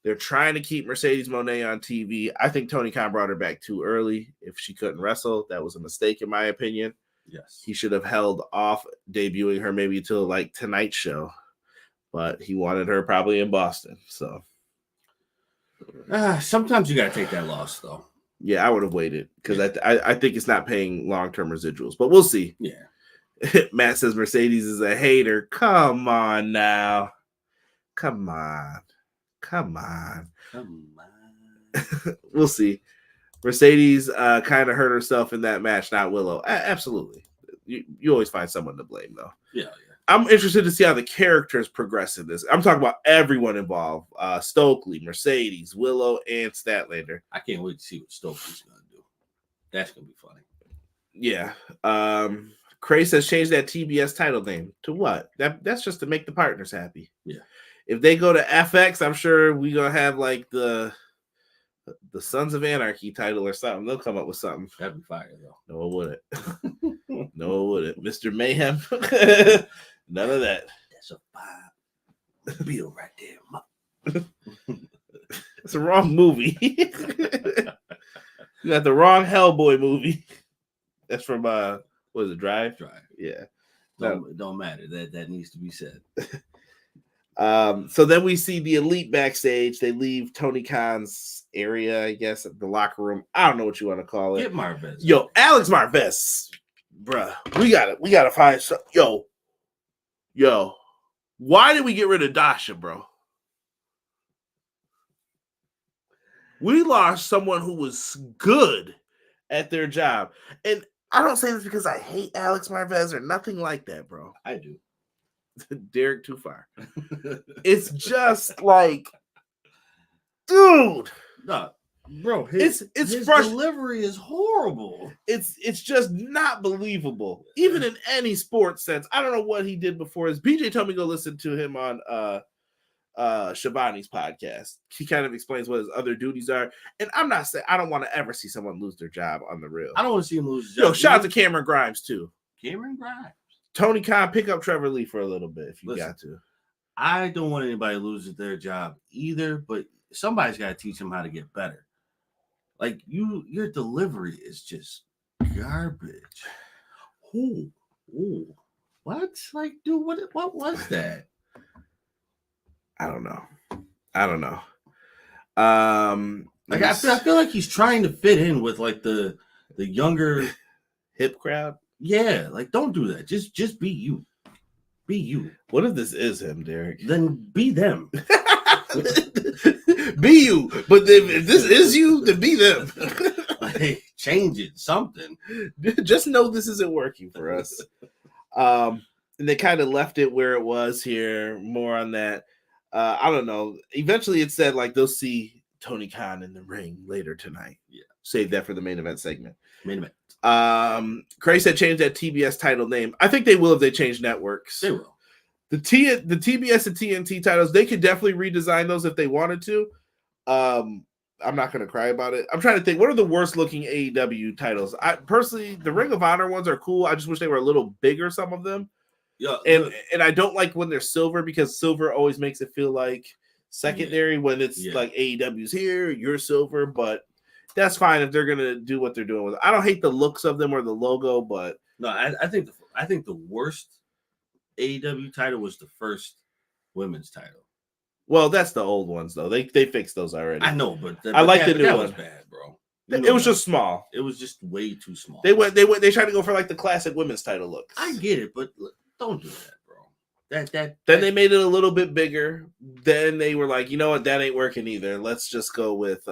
They're trying to keep Mercedes Moné on TV. I think Tony Khan brought her back too early. If she couldn't wrestle, that was a mistake in my opinion. Yes. He should have held off debuting her maybe till like tonight's show. But he wanted her probably in Boston. So sometimes you got to take that loss, though. Yeah, I would have waited because I think it's not paying long-term residuals. But we'll see. Yeah. Matt says Mercedes is a hater. Come on now. Come on. We'll see. Mercedes kind of hurt herself in that match, not Willow. Absolutely. You always find someone to blame, though. Yeah. I'm interested to see how the characters progress in this. I'm talking about everyone involved. Stokely, Mercedes, Willow, and Statlander. I can't wait to see what Stokely's going to do. That's going to be funny. Yeah. Cray says change that TBS title name. To what? That's just to make the partners happy. Yeah. If they go to FX, I'm sure we're going to have like the Sons of Anarchy title or something. They'll come up with something. That'd be fire, though. No, it wouldn't. No, it wouldn't. Mr. Mayhem. None of that. That's a vibe. Bill right there. It's a wrong movie. You got the wrong Hellboy movie. That's from what is it, Drive? Drive. Yeah. It don't matter. That needs to be said. So then we see the Elite backstage. They leave Tony Khan's area, I guess, the locker room. I don't know what you want to call it. Get Marvez. Yo, Alex Marvez. Bruh. We gotta find some. Yo. Why did we get rid of Dasha, bro? We lost someone who was good at their job. And I don't say this because I hate Alex Marvez or nothing like that, bro. I do. Derek too far. It's just like, dude. No, bro, his delivery is horrible. It's just not believable. Even in any sports sense. I don't know what he did before. As BJ told me to go listen to him on Shivani's podcast. He kind of explains what his other duties are. And I'm not saying I don't want to ever see someone lose their job on the real. I don't want to see him lose his job. Yo, shout out to Cameron Grimes too. Cameron Grimes. Tony Khan, pick up Trevor Lee for a little bit if you got to. I don't want anybody losing their job either, but somebody's got to teach him how to get better. Like your delivery is just garbage. Ooh, what? Like, dude, what was that? I don't know. Like, I feel like he's trying to fit in with like the younger hip crowd. Yeah, like don't do that. Just be you. Be you. What if this is him, Derek? Then be them. Be you. But if this is you, then be them. Like, change it, something. Just know this isn't working for us. And they kind of left it where it was here. More on that. I don't know. Eventually it said like they'll see Tony Khan in the ring later tonight. Yeah. Save that for the main event segment. Main event. Cray said change that TBS title name. I think they will if they change networks. They will. The TBS and TNT titles, they could definitely redesign those if they wanted to. I'm not going to cry about it. I'm trying to think, what are the worst looking AEW titles? I personally, the Ring of Honor ones are cool. I just wish they were a little bigger, some of them. Yeah, and I don't like when they're silver because silver always makes it feel like secondary when it's like AEW's here, you're silver, but that's fine if they're gonna do what they're doing with it. I don't hate the looks of them or the logo, but no, I think the worst AEW title was the first women's title. Well, that's the old ones though. They fixed those already. I know, but I like the new one. That was bad, bro. It was just small. It was just way too small. They tried to go for like the classic women's title looks. I get it, but don't do that, bro. Then they made it a little bit bigger. Then they were like, you know what, that ain't working either. Let's just go with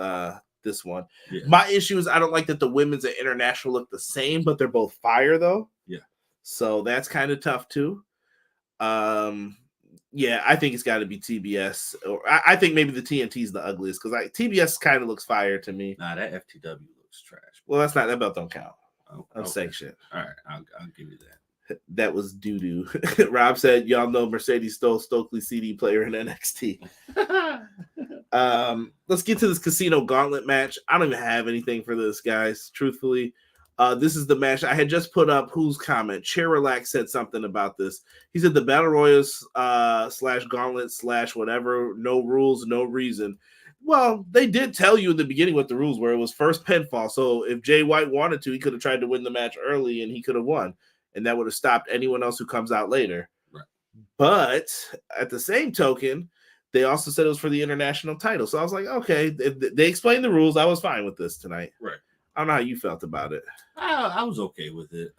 this one. Yeah. My issue is I don't like that the women's and international look the same, but they're both fire though. Yeah. So that's kind of tough too. Yeah, I think it's got to be TBS. Or I think maybe the TNT is the ugliest because TBS kind of looks fire to me. Nah, that FTW looks trash. Well, that's not that belt don't count. I'm okay. saying shit. All right, I'll give you that. That was doo-doo. Rob said, y'all know Mercedes stole Stokely's CD player in NXT. Let's get to this Casino Gauntlet match. I don't even have anything for this, guys, truthfully. This is the match. I had just put up whose comment. Chair Relax said something about this. He said the Battle Royals / Gauntlet / whatever, no rules, no reason. Well, they did tell you in the beginning what the rules were. It was first pinfall. So if Jay White wanted to, he could have tried to win the match early and he could have won. And that would have stopped anyone else who comes out later. Right. But at the same token, they also said it was for the international title. So I was like, okay, they explained the rules. I was fine with this tonight. Right. I don't know how you felt about it. I was okay with it.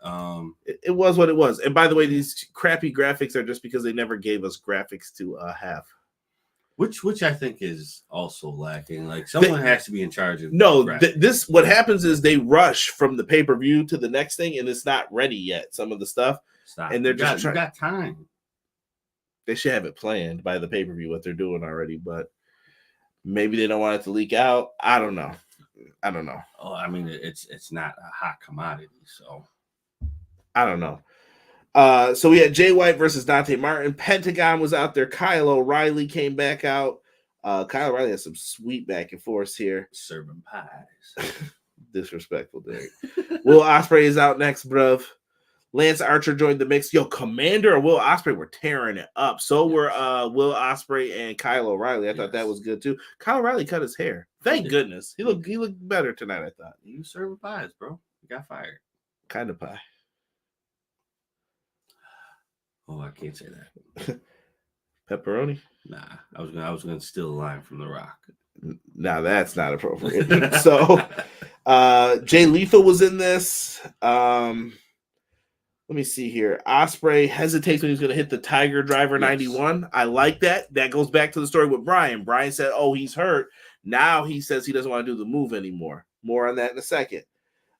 It was what it was. And by the way, these crappy graphics are just because they never gave us graphics to have. Which I think is also lacking. Like someone has to be in charge of. No, this what happens is they rush from the pay-per-view to the next thing, and it's not ready yet. Some of the stuff, and they're just you got time. They should have it planned by the pay-per-view what they're doing already, but maybe they don't want it to leak out. I don't know. Oh, I mean, it's not a hot commodity, so I don't know. So we had Jay White versus Dante Martin. Pentagon was out there. Kyle O'Reilly came back out. Kyle O'Reilly has some sweet back and forth here. Serving pies. Disrespectful, Derek. Will Ospreay is out next, bruv. Lance Archer joined the mix. Yo, Commander and Will Ospreay were tearing it up. So were Will Ospreay and Kyle O'Reilly. I thought that was good too. Kyle O'Reilly cut his hair. Thank goodness. He looked better tonight, I thought. You serving pies, bro. You got fired. Kind of pie. Oh, I can't say that. Pepperoni? Nah, I was gonna steal a line from The Rock. Now that's not appropriate. So Jay Lethal was in this. Let me see here. Ospreay hesitates when he's going to hit the Tiger Driver 91. I like that. That goes back to the story with Brian. Brian said, oh, he's hurt. Now he says he doesn't want to do the move anymore. More on that in a second.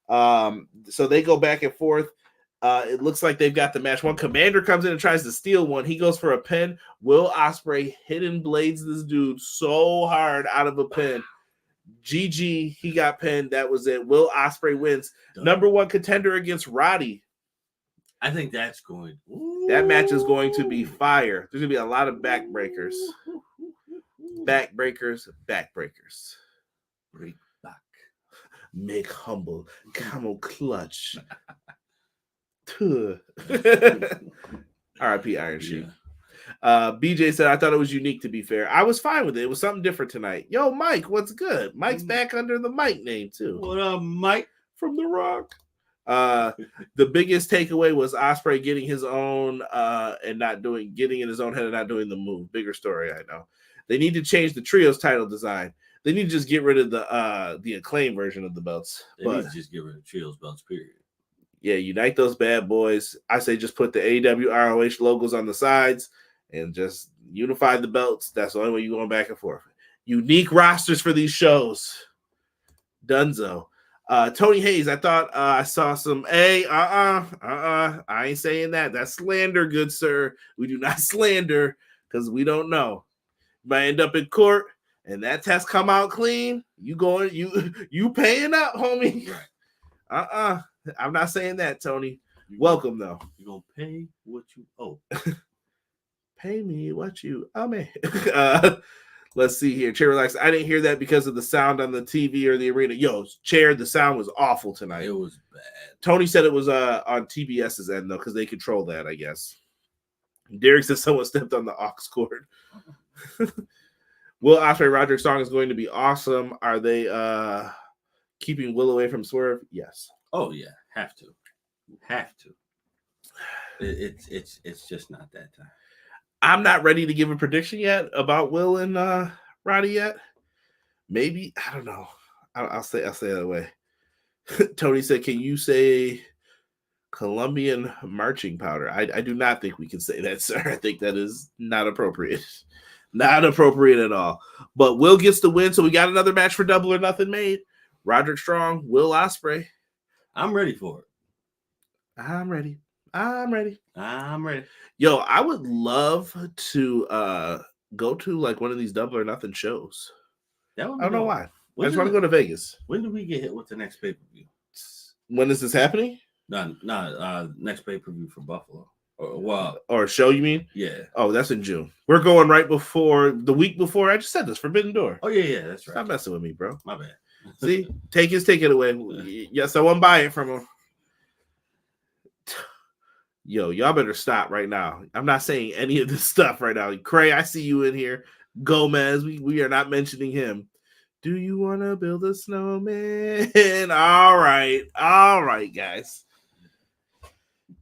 So they go back and forth. It looks like they've got the match. One Commander comes in and tries to steal one. He goes for a pin. Will Ospreay hidden blades this dude so hard out of a pin. GG, he got pinned. That was it. Will Ospreay wins. Number one contender against Roddy. I think that's going. That match is going to be fire. There's going to be a lot of backbreakers. Backbreakers. Break back. Make humble. Camel clutch. R.I.P. Iron Sheik. BJ said, I thought it was unique, to be fair. I was fine with it. It was something different tonight. Yo, Mike, what's good? Mike's back under the Mike name, too. What up, Mike from The Rock? The biggest takeaway was Ospreay getting his own and getting in his own head and not doing the move. Bigger story, I know. They need to change the trios title design. They need to just get rid of the Acclaim version of the belts. They need to just get rid of trios belts, period. Yeah, unite those bad boys. I say just put the AEW ROH logos on the sides and just unify the belts. That's the only way you're going back and forth. Unique rosters for these shows. Dunzo. Tony Hayes, I thought I saw some I ain't saying that. That's slander, good sir. We do not slander because we don't know. You might end up in court and that test come out clean. You paying up, homie. Right. I'm not saying that, Tony. Welcome, though. You're going to pay what you owe. Pay me what you owe me. Let's see here. Chair relax. I didn't hear that because of the sound on the TV or the arena. Yo, Chair, the sound was awful tonight. It was bad. Tony said it was on TBS's end, though, because they control that, I guess. Derek says someone stepped on the aux cord. Will Ospreay Roderick song is going to be awesome. Are they keeping Will away from Swerve? Yes. Oh yeah, have to. It's just not that time. I'm not ready to give a prediction yet about Will and Roddy yet. Maybe, I don't know. I'll say that way. Tony said, "Can you say Colombian marching powder?" I do not think we can say that, sir. I think that is not appropriate. Not appropriate at all. But Will gets the win, so we got another match for Double or Nothing made. Roderick Strong, Will Ospreay. I'm ready for it. I'm ready. Yo, I would love to go to like one of these Double or Nothing shows. I don't know why. I just want to go to Vegas. When do we get hit with the next pay-per-view? When is this happening? No, next pay-per-view for Buffalo. Or show, you mean? Yeah. Oh, that's in June. We're going right before the week before. I just said this, Forbidden Door. Oh yeah, that's right. Stop messing with me, bro. My bad. See, take it away. Yes, I won't buy it from him. Yo, y'all better stop right now. I'm not saying any of this stuff right now. Cray, I see you in here. Gomez, we are not mentioning him. Do you want to build a snowman? All right, guys.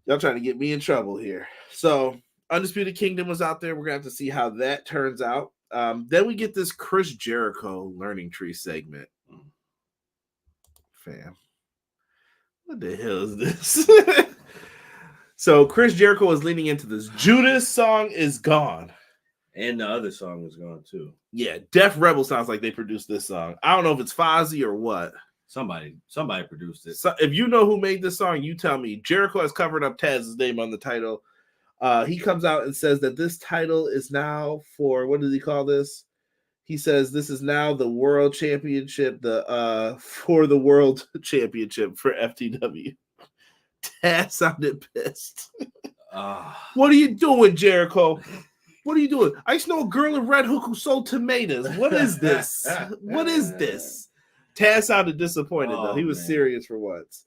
Y'all trying to get me in trouble here. So, Undisputed Kingdom was out there. We're going to have to see how that turns out. Then we get this Chris Jericho Learning Tree segment. Fam, what the hell is this? So Chris Jericho was leaning into this. Judas song is gone. And the other song was gone too. Yeah, Def Rebel sounds like they produced this song. I don't know if it's Fozzy or what. Somebody produced it. So if you know who made this song, you tell me. Jericho has covered up Taz's name on the title. He comes out and says that this title is now for, what does he call this? He says this is now the World Championship, for the World Championship for FTW. Taz sounded pissed. What are you doing, Jericho? What are you doing? I used to know a girl in Red Hook who sold tomatoes. What is this? What is this? Taz sounded disappointed, though. He was serious for once.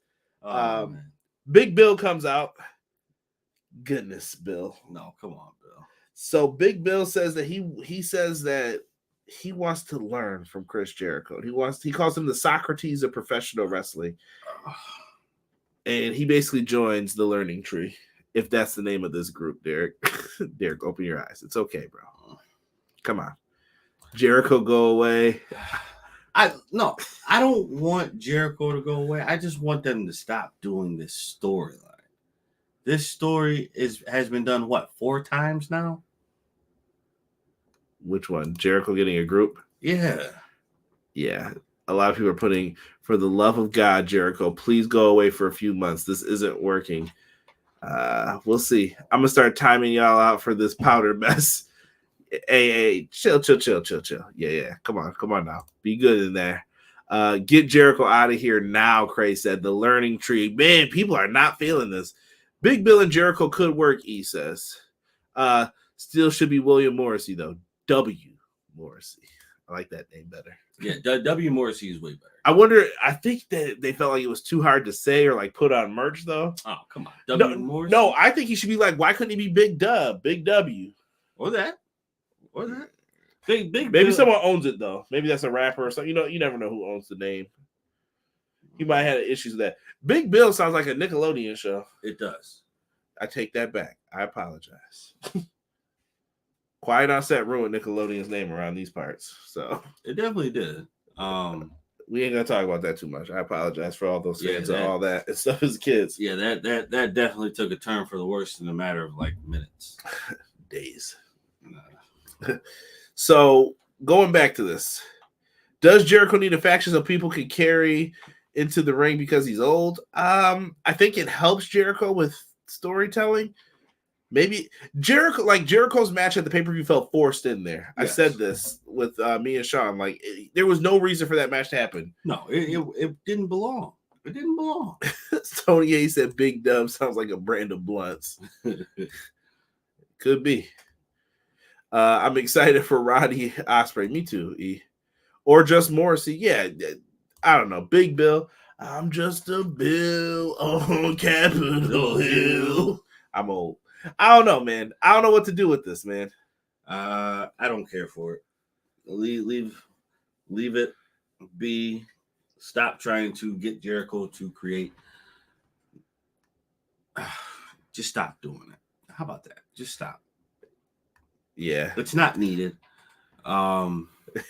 Big Bill comes out. Goodness, Bill. No, come on, Bill. So Big Bill says that he says that he wants to learn from Chris Jericho. He calls him the Socrates of professional wrestling. And he basically joins the learning tree, if that's the name of this group, Derek. Derek, open your eyes. It's okay, bro. Come on. Jericho, go away. I don't want Jericho to go away. I just want them to stop doing this storyline. This story has been done, 4 times now? Which one? Jericho getting a group? Yeah. Yeah. A lot of people are putting, for the love of God, Jericho, please go away for a few months. This isn't working. We'll see. I'm going to start timing y'all out for this powder mess. Hey, chill. Yeah. Come on now. Be good in there. Get Jericho out of here now, Cray said. The learning tree. Man, people are not feeling this. Big Bill and Jericho could work, E says. Still should be William Morrissey, though. W. Morrissey. I like that name better. Yeah, W. Morrissey is way better. I wonder, I think that they felt like it was too hard to say or like put on merch, though. Oh, come on. W. Morrissey? No, I think he should be like, why couldn't he be Big Dub? Big W. Or that. Big Maybe Bill. someone owns it though. Maybe that's a rapper or something. You never know who owns the name. He might have had issues with that. Big Bill sounds like a Nickelodeon show. It does. I take that back. I apologize. Quiet on Set ruined Nickelodeon's name around these parts. So it definitely did. We ain't gonna talk about that too much. I apologize for all those fans and all that and stuff as kids. Yeah, that definitely took a turn for the worse in a matter of like minutes. Days. So going back to this, does Jericho need a faction so people can carry into the ring because he's old? I think it helps Jericho with storytelling. Maybe Jericho's match at the pay-per-view felt forced in there. Yes. I said this with me and Sean. Like, there was no reason for that match to happen. No, it didn't belong. It didn't belong. Tony A said Big Dub sounds like a brand of blunts. Could be. I'm excited for Roddy Ospreay. Me too, E. Or just Morrissey. Yeah, I don't know. Big Bill. I'm just a Bill on Capitol Hill. I'm old. I don't know, man. I don't know what to do with this, man. I don't care for it. Leave it be. Stop trying to get Jericho to create. Just stop doing it. How about that? Just stop. Yeah. It's not needed.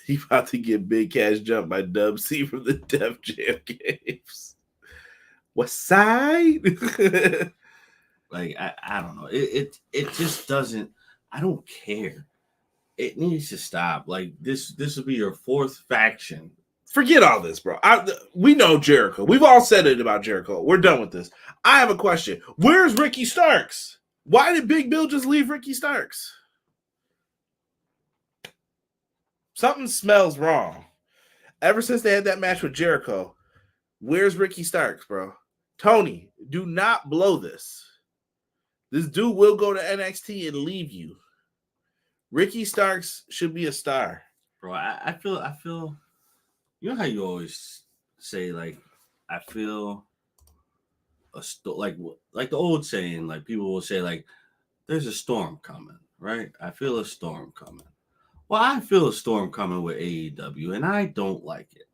He about to get big cash jumped by Dub C from the Def Jam games. What side? Like, I don't know. It just doesn't. I don't care. It needs to stop. Like, this will be your fourth faction. Forget all this, bro. We know Jericho. We've all said it about Jericho. We're done with this. I have a question. Where's Ricky Starks? Why did Big Bill just leave Ricky Starks? Something smells wrong. Ever since they had that match with Jericho, where's Ricky Starks, bro? Tony, do not blow this. This dude will go to NXT and leave you. Ricky Starks should be a star. Bro, I feel, you know how you always say, like, I feel like the old saying, like people will say, like, there's a storm coming, right? I feel a storm coming. Well, I feel a storm coming with AEW, and I don't like it.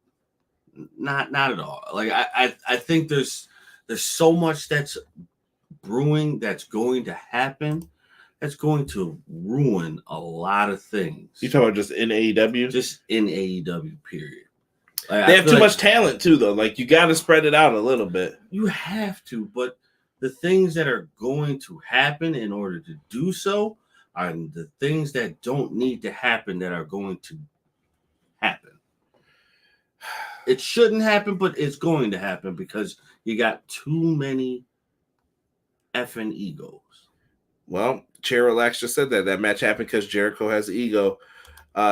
Not at all. Like, I think there's so much that's brewing that's going to happen that's going to ruin a lot of things. You talking about just in AEW? Just in AEW, period. Like, they have too much talent too, though. Like, you got to spread it out a little bit. You have to, but the things that are going to happen in order to do so are the things that don't need to happen that are going to happen. It shouldn't happen, but it's going to happen because you got too many effing egos. Well, Cheryl Lax just said that match happened because Jericho has ego.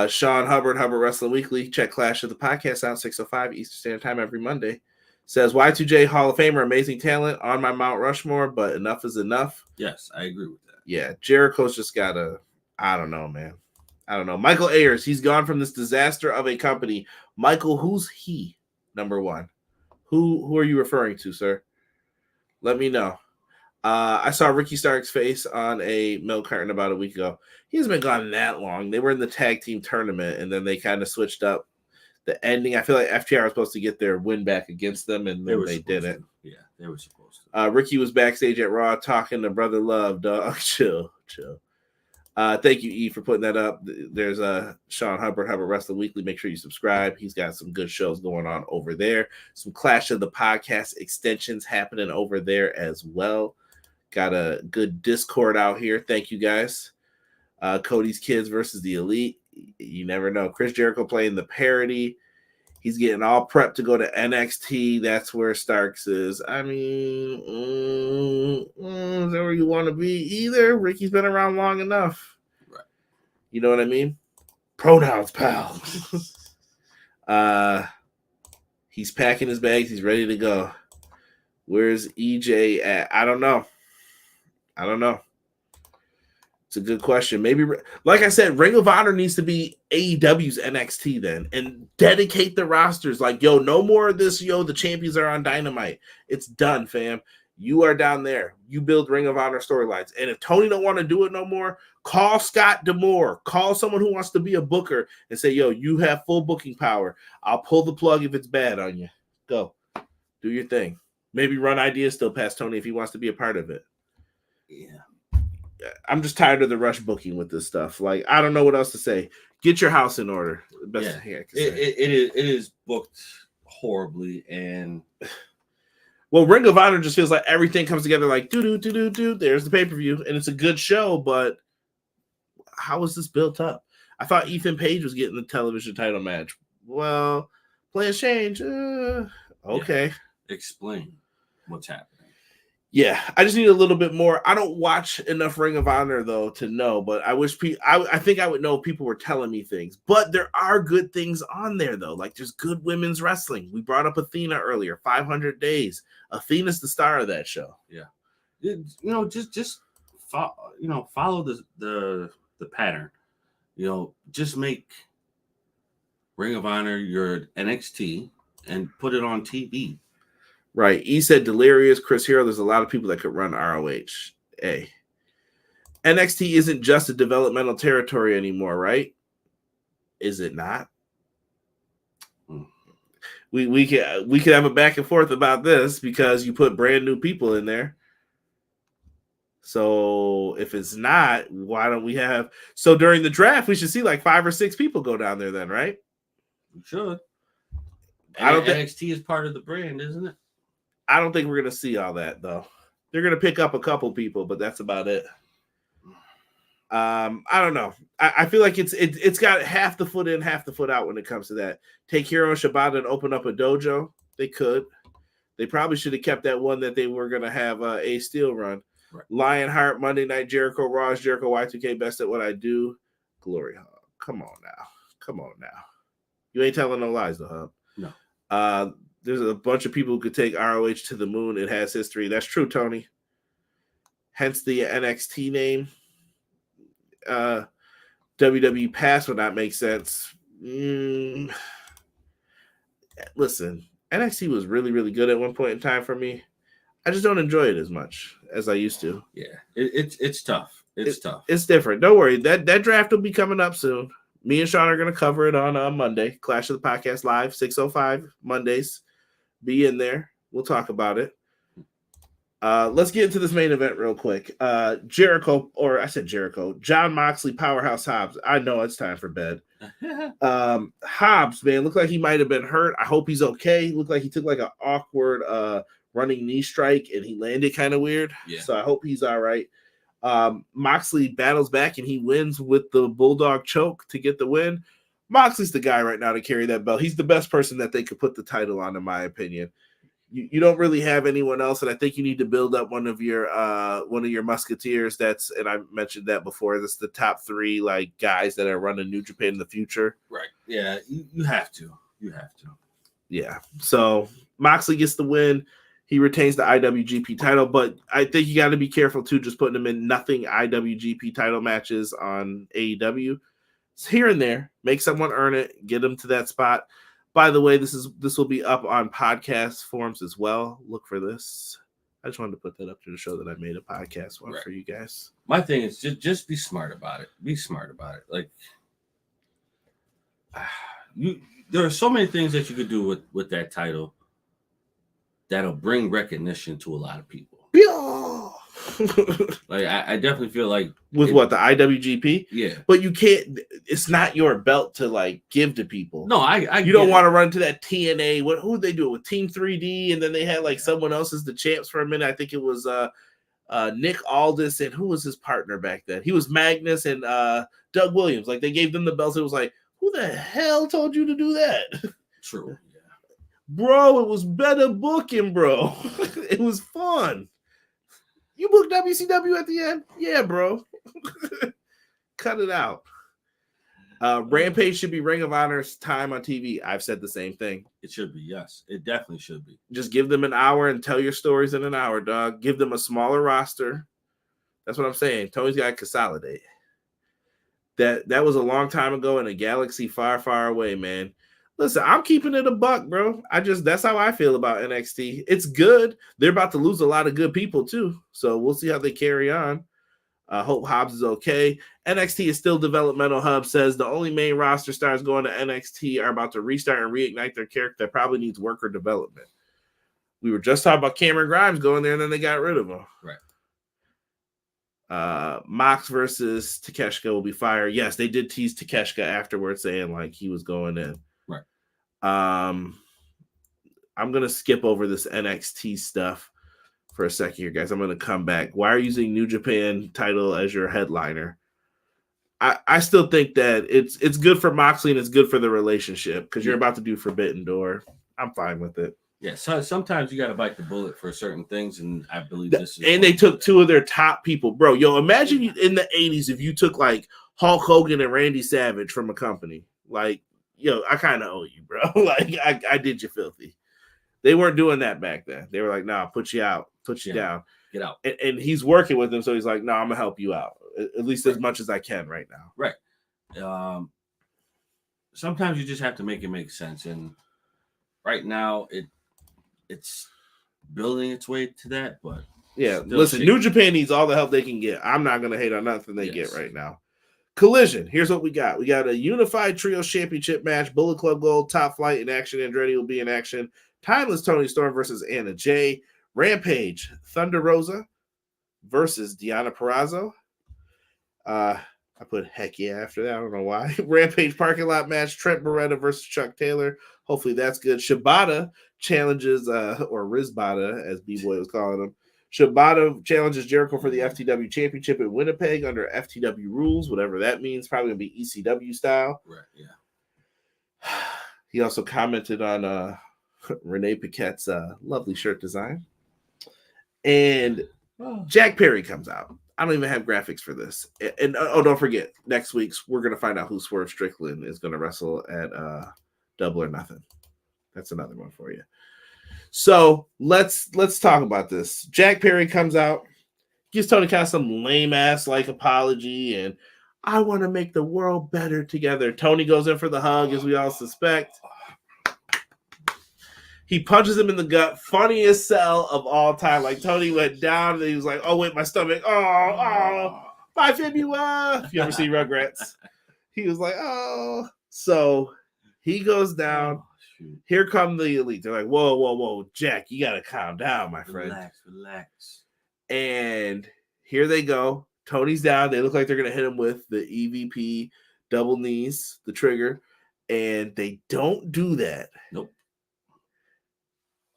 Sean Hubbard Wrestling Weekly, check Clash of the Podcast out 6:05 Eastern Standard Time every Monday. Says Y2J Hall of Famer, amazing talent on my Mount Rushmore, but enough is enough. Yes, I agree with that. Yeah, Jericho's just gotta. I don't know, man. I don't know. Michael Ayers, he's gone from this disaster of a company. Michael, who's he? Number one, who are you referring to, sir? Let me know. I saw Ricky Stark's face on a milk carton about a week ago. He hasn't been gone that long. They were in the tag team tournament, and then they kind of switched up the ending. I feel like FTR was supposed to get their win back against them, and then they didn't. Yeah, they were supposed to. Ricky was backstage at Raw talking to Brother Love. Dog, chill. Thank you, E, for putting that up. There's Sean Hubbard Wrestling Weekly. Make sure you subscribe. He's got some good shows going on over there. Some Clash of the Podcast extensions happening over there as well. Got a good Discord out here. Thank you, guys. Cody's Kids versus the Elite. You never know. Chris Jericho playing the parody. He's getting all prepped to go to NXT. That's where Starks is. I mean, is that where you want to be? Either. Ricky's been around long enough. Right. You know what I mean? Pronouns, pal. He's packing his bags. He's ready to go. Where's EJ at? I don't know. It's a good question. Maybe, like I said, Ring of Honor needs to be AEW's NXT then and dedicate the rosters. Like, yo, no more of this. Yo, the champions are on Dynamite. It's done, fam. You are down there. You build Ring of Honor storylines. And if Tony don't want to do it no more, call Scott D'Amore. Call someone who wants to be a booker and say, yo, you have full booking power. I'll pull the plug if it's bad on you. Go. Do your thing. Maybe run ideas still past Tony if he wants to be a part of it. Yeah. I'm just tired of the rush booking with this stuff. Like, I don't know what else to say. Get your house in order. Best thing I can say. It is booked horribly, and well, Ring of Honor just feels like everything comes together like do. There's the pay-per-view, and it's a good show, but how was this built up? I thought Ethan Page was getting the television title match. Well, plans change. Okay. Yeah. Explain what's happening. Yeah, I just need a little bit more. I don't watch enough Ring of Honor though to know, but I wish I think I would know if people were telling me things. But there are good things on there though. Like there's good women's wrestling. We brought up Athena earlier. 500 Days. Athena's the star of that show. Yeah, just follow the pattern. Just make Ring of Honor your NXT and put it on TV. Right. E said Delirious, Chris Hero. There's a lot of people that could run ROH. Hey. NXT isn't just a developmental territory anymore, right? Is it not? We could have a back and forth about this because you put brand new people in there. So if it's not, why don't we have? So during the draft, we should see like 5 or 6 people go down there then, right? We should. I don't think NXT is part of the brand, isn't it? I don't think we're going to see all that, though. They're going to pick up a couple people, but that's about it. I don't know. I feel like it's got half the foot in, half the foot out when it comes to that. Take Hiro and Shibata and open up a dojo. They could. They probably should have kept that one that they were going to have a Steel run. Right. Lionheart, Monday Night, Jericho, Raw, Jericho, Y2K, Best at What I Do. Glory Hub. Come on now. You ain't telling no lies, though, Hub. No. There's a bunch of people who could take ROH to the moon. It has history. That's true, Tony. Hence the NXT name. WWE Pass would not make sense. Listen, NXT was really, really good at one point in time for me. I just don't enjoy it as much as I used to. Yeah, it's tough. It's tough. It's different. Don't worry. That draft will be coming up soon. Me and Sean are going to cover it on Monday. Clash of the Podcast Live, 6:05 Mondays. Be in there. We'll talk about it. Let's get into this main event real quick. Jericho, John Moxley, Powerhouse Hobbs. I know it's time for bed. Hobbs, man, looked like he might have been hurt. I hope he's okay. Looked like he took like an awkward running knee strike and he landed kind of weird. Yeah. So I hope he's all right. Moxley battles back and he wins with the Bulldog choke to get the win. Moxley's the guy right now to carry that belt. He's the best person that they could put the title on, in my opinion. You don't really have anyone else, and I think you need to build up one of your musketeers. And I mentioned that before. That's the top 3 like guys that are running New Japan in the future. Right. Yeah, you have to. You have to. Yeah. So Moxley gets the win. He retains the IWGP title, but I think you got to be careful too, just putting him in nothing IWGP title matches on AEW. It's here and there. Make someone earn it. Get them to that spot. By the way, this will be up on podcast forums as well. Look for this. I just wanted to put that up to show that I made a podcast one for you guys. My thing is just be smart about it. Be smart about it. Like there are so many things that you could do with that title that'll bring recognition to a lot of people. Like I definitely feel like with the IWGP, yeah. But you can't. It's not your belt to like give to people. No, you don't want to run to that TNA. Who did they do it with? Team 3D, and then they had like someone else as the champs for a minute. I think it was Nick Aldis, and who was his partner back then? He was Magnus and Doug Williams. Like they gave them the belts. It was like, who the hell told you to do that? True, yeah. Bro, it was better booking, bro. It was fun. You booked WCW at the end? Yeah, bro. Cut it out. Rampage should be Ring of Honor's time on TV. I've said the same thing. It should be, yes. It definitely should be. Just give them an hour and tell your stories in an hour, dog. Give them a smaller roster. That's what I'm saying. Tony's got to consolidate. That was a long time ago in a galaxy far, far away, man. Listen, I'm keeping it a buck, bro. That's how I feel about NXT. It's good. They're about to lose a lot of good people too, so we'll see how they carry on. Hope Hobbs is okay. NXT is still developmental. Hub says the only main roster stars going to NXT are about to restart and reignite their character that probably needs work or development. We were just talking about Cameron Grimes going there, and then they got rid of him. Right. Mox versus Takeshita will be fire. Yes, they did tease Takeshita afterwards, saying like he was going in. Right. I'm gonna skip over this NXT stuff for a second here, guys. I'm gonna come back. Why are you using New Japan title as your headliner? I still think that it's good for Moxley and it's good for the relationship because you're about to do Forbidden Door. I'm fine with it. Yeah, so sometimes you got to bite the bullet for certain things, and I believe this is. And they took two of their top people, bro. Yo, imagine in the 80s if you took like Hulk Hogan and Randy Savage from a company. Like, yo, I kind of owe you, bro. Like, I did you filthy. They weren't doing that back then. They were like, nah, put you out, put you down. Get out. And he's working with them, so he's like, no, I'm going to help you out, at least as much as I can right now. Right. Sometimes you just have to make it make sense. And right now, it's building its way to that, but yeah, listen, New Japan needs all the help they can get. I'm not going to hate on nothing they get right now. Collision. Here's what we got. We got a unified trios championship match. Bullet Club Gold, Top Flight in action. Andretti will be in action. Timeless Tony Storm versus Anna Jay. Rampage. Thunder Rosa versus Deonna Purrazzo. I put heck yeah after that. I don't know why. Rampage parking lot match. Trent Beretta versus Chuck Taylor. Hopefully that's good. Shibata challenges, or Rizbata, as B-Boy was calling him. Shibata challenges Jericho for the FTW Championship in Winnipeg under FTW rules, whatever that means. Probably going to be ECW style. Right, yeah. He also commented on Renee Paquette's lovely shirt design. And Jack Perry comes out. I don't even have graphics for this. And don't forget, next week's we're going to find out who Swerve Strickland is going to wrestle at Double or Nothing. That's another one for you. So let's talk about this. Jack Perry comes out, gives Tony Khan some lame ass like apology, and I want to make the world better together. Tony goes in for the hug, as we all suspect. He punches him in the gut. Funniest sell of all time. Like Tony went down and he was like, "Oh wait, my stomach. Oh, my fibula." If you ever see Rugrats, he was like, "Oh." So he goes down. Here come the Elite. They're like, whoa, Jack, you gotta calm down, my friend. Relax. And here they go. Tony's down. They look like they're gonna hit him with the EVP double knees, the trigger, and they don't do that. Nope.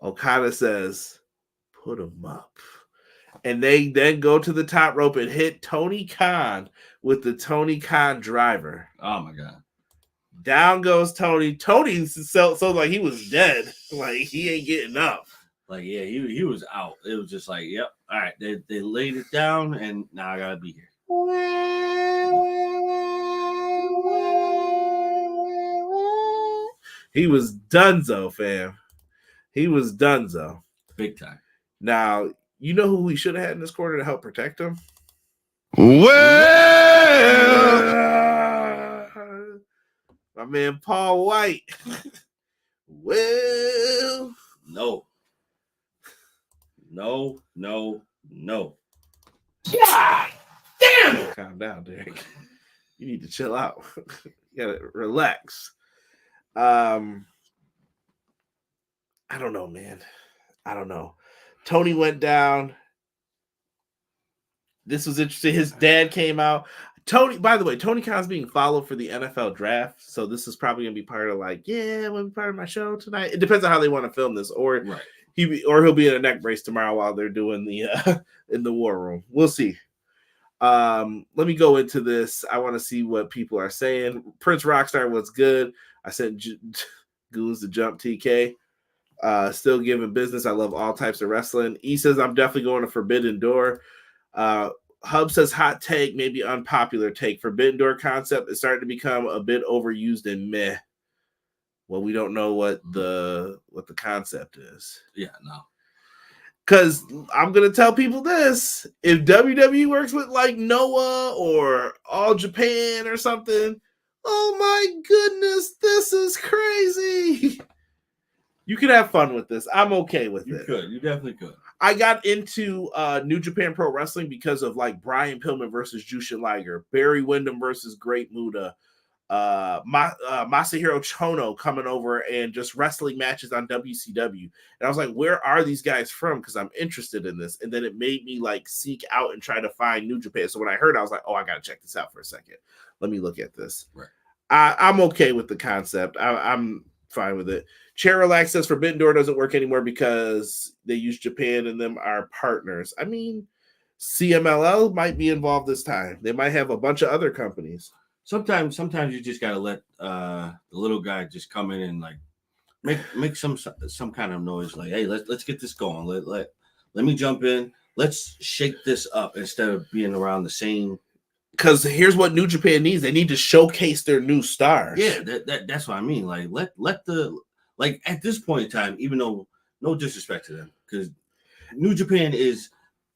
Okada says, "Put him up." And they then go to the top rope and hit Tony Khan with the Tony Khan driver. Oh my god. Down goes Tony. Tony so like he was dead. Like he ain't getting up. Like, yeah, he was out. It was just like, yep. All right, they laid it down, and now I gotta be here. He was donezo, fam. He was donezo. Big time. Now, you know who we should have had in this corner to help protect him? My man Paul White. Well, no. God damn it. Calm down, Derek. You need to chill out. You gotta relax. I don't know, man. I don't know. Tony went down. This was interesting. His dad came out. Tony, by the way, Tony Khan's being followed for the NFL draft. So this is probably going to be part of like, yeah, we'll be part of my show tonight. It depends on how they want to film this. Or right. he'll be in a neck brace tomorrow while they're doing the in the war room. We'll see. Let me go into this. I want to see what people are saying. Prince Rockstar was good. I said Goons to jump TK. Still giving business. I love all types of wrestling. E says I'm definitely going to Forbidden Door. Hub says hot take, maybe unpopular take. Forbidden Door concept is starting to become a bit overused and meh. Well, we don't know what the concept is. Yeah, no. Because I'm gonna tell people this: if WWE works with like Noah or All Japan or something, Oh my goodness, this is crazy. You could have fun with this. I'm okay with it. You definitely could. I got into New Japan Pro Wrestling because of like Brian Pillman versus Jushin Liger, Barry Windham versus Great Muta, Masahiro Chono coming over and just wrestling matches on WCW. And I was like, where are these guys from? Because I'm interested in this. And then it made me like seek out and try to find New Japan. So when I heard, I was like, oh, I got to check this out for a second. Let me look at this. Right. I'm okay with the concept. I'm fine with it. Chair Relax says Forbidden Door doesn't work anymore because they use Japan and them are partners. I mean, CMLL might be involved this time. They might have a bunch of other companies. Sometimes you just gotta let the little guy just come in and like make some kind of noise. Like, hey, let's get this going. Let me jump in. Let's shake this up instead of being around the same. Because here's what New Japan needs: they need to showcase their new stars. Yeah, that's what I mean. Like, let the like at this point in time, even though no disrespect to them, because New Japan is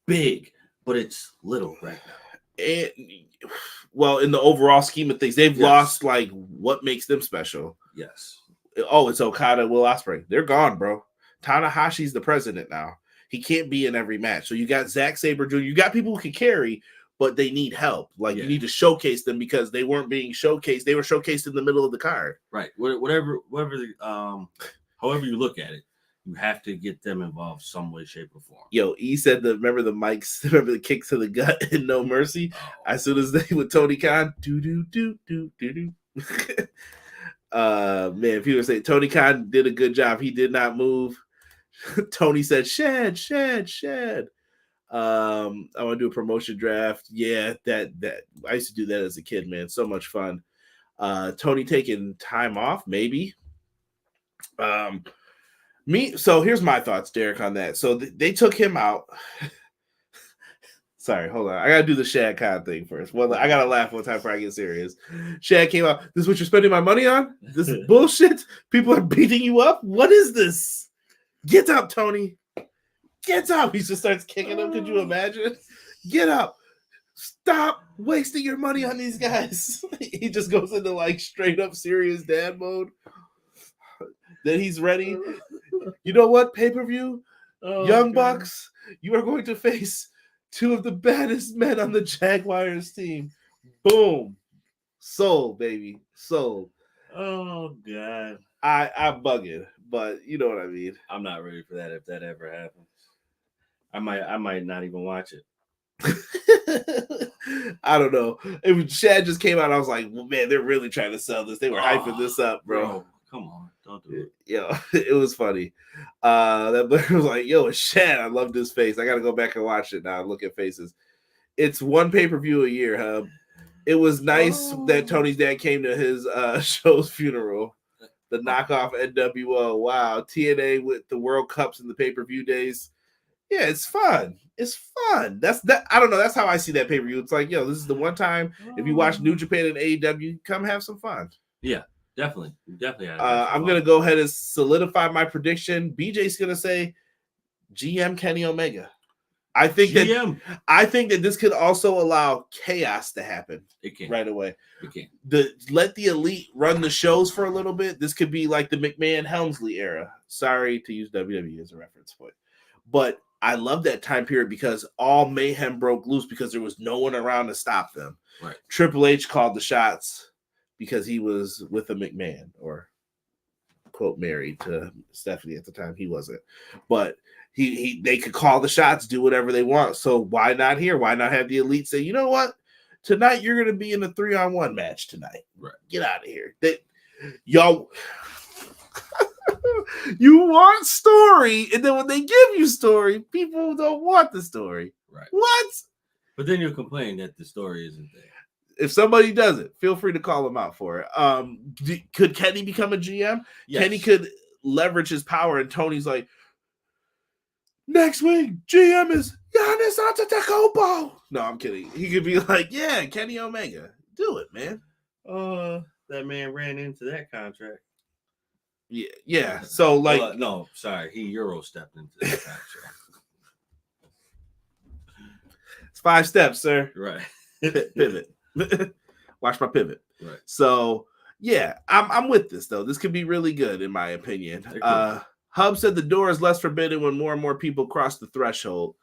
big, but it's little right now. Well, in the overall scheme of things, they've lost like what makes them special. Yes. Oh, it's Okada, Will Ospreay. They're gone, bro. Tanahashi's the president now. He can't be in every match. So you got Zack Sabre Jr. You got people who can carry, but they need help. Like you need to showcase them because they weren't being showcased. They were showcased in the middle of the card. Right. However you look at it, you have to get them involved some way, shape, or form. Yo, E said remember the kicks to the gut and No Mercy? Oh. As soon as they with Tony Khan, do. Man, people say Tony Khan did a good job. He did not move. Tony said, shed. I want to do a promotion draft. Yeah, that I used to do that as a kid, man. So much fun. Tony taking time off, maybe. So here's my thoughts, Derek, on that. So they took him out. Sorry, hold on. I gotta do the Shad Khan thing first. Well, I gotta laugh one time before I get serious. Shad came out. This is what you're spending my money on? This is bullshit. People are beating you up. What is this? Get up, Tony. Get up. He just starts kicking him. Could you imagine? Get up. Stop wasting your money on these guys. He just goes into like straight up serious dad mode. Then he's ready. You know what? Pay-per-view, Young Bucks, you are going to face two of the baddest men on the Jaguars team. Boom. Sold, baby. Sold. Oh, God. I'm bugging, but you know what I mean. I'm not ready for that if that ever happens. I might not even watch it. I don't know. Shad just came out, I was like, well, man, they're really trying to sell this. They were hyping this up, bro. Come on. Don't do it. Yo, it was funny. That Blair was like, yo, it's Shad. I love this face. I got to go back and watch it now and look at faces. It's one pay-per-view a year, Hub. It was nice that Tony's dad came to his show's funeral. The knockoff NWO. Wow. TNA with the World Cups and the pay-per-view days. Yeah, it's fun. It's fun. That's that. I don't know. That's how I see that pay-per-view. It's like, yo, this is the one time if you watch New Japan and AEW, come have some fun. Yeah. Definitely. I'm going to go ahead and solidify my prediction. BJ's going to say GM Kenny Omega. I think that this could also allow chaos to happen. It can. Right away. It can. Let the elite run the shows for a little bit. This could be like the McMahon-Helmsley era. Sorry to use WWE as a reference point. But I love that time period because all mayhem broke loose because there was no one around to stop them. Right. Triple H called the shots because he was with a McMahon or quote married to Stephanie at the time. He wasn't, but they could call the shots, do whatever they want. So why not here? Why not have the elite say, you know what? Tonight you're going to be in a 3-on-1 match tonight. Right. Get out of here. Y'all, you want story, and then when they give you story, people don't want the story. Right. What? But then you'll complain that the story isn't there. If somebody does it, feel free to call them out for it. Could Kenny become a GM? Yes. Kenny could leverage his power, and Tony's like, next week, GM is Giannis Antetokounmpo. No, I'm kidding. He could be like, yeah, Kenny Omega. Do it, man. That man ran into that contract. Yeah. So, like... no, sorry. He Euro stepped into that contract. It's 5 steps, sir. Right. Pivot. Watch my pivot. Right. So yeah, I'm with this though. This could be really good in my opinion. Hub said the door is less forbidden when more and more people cross the threshold.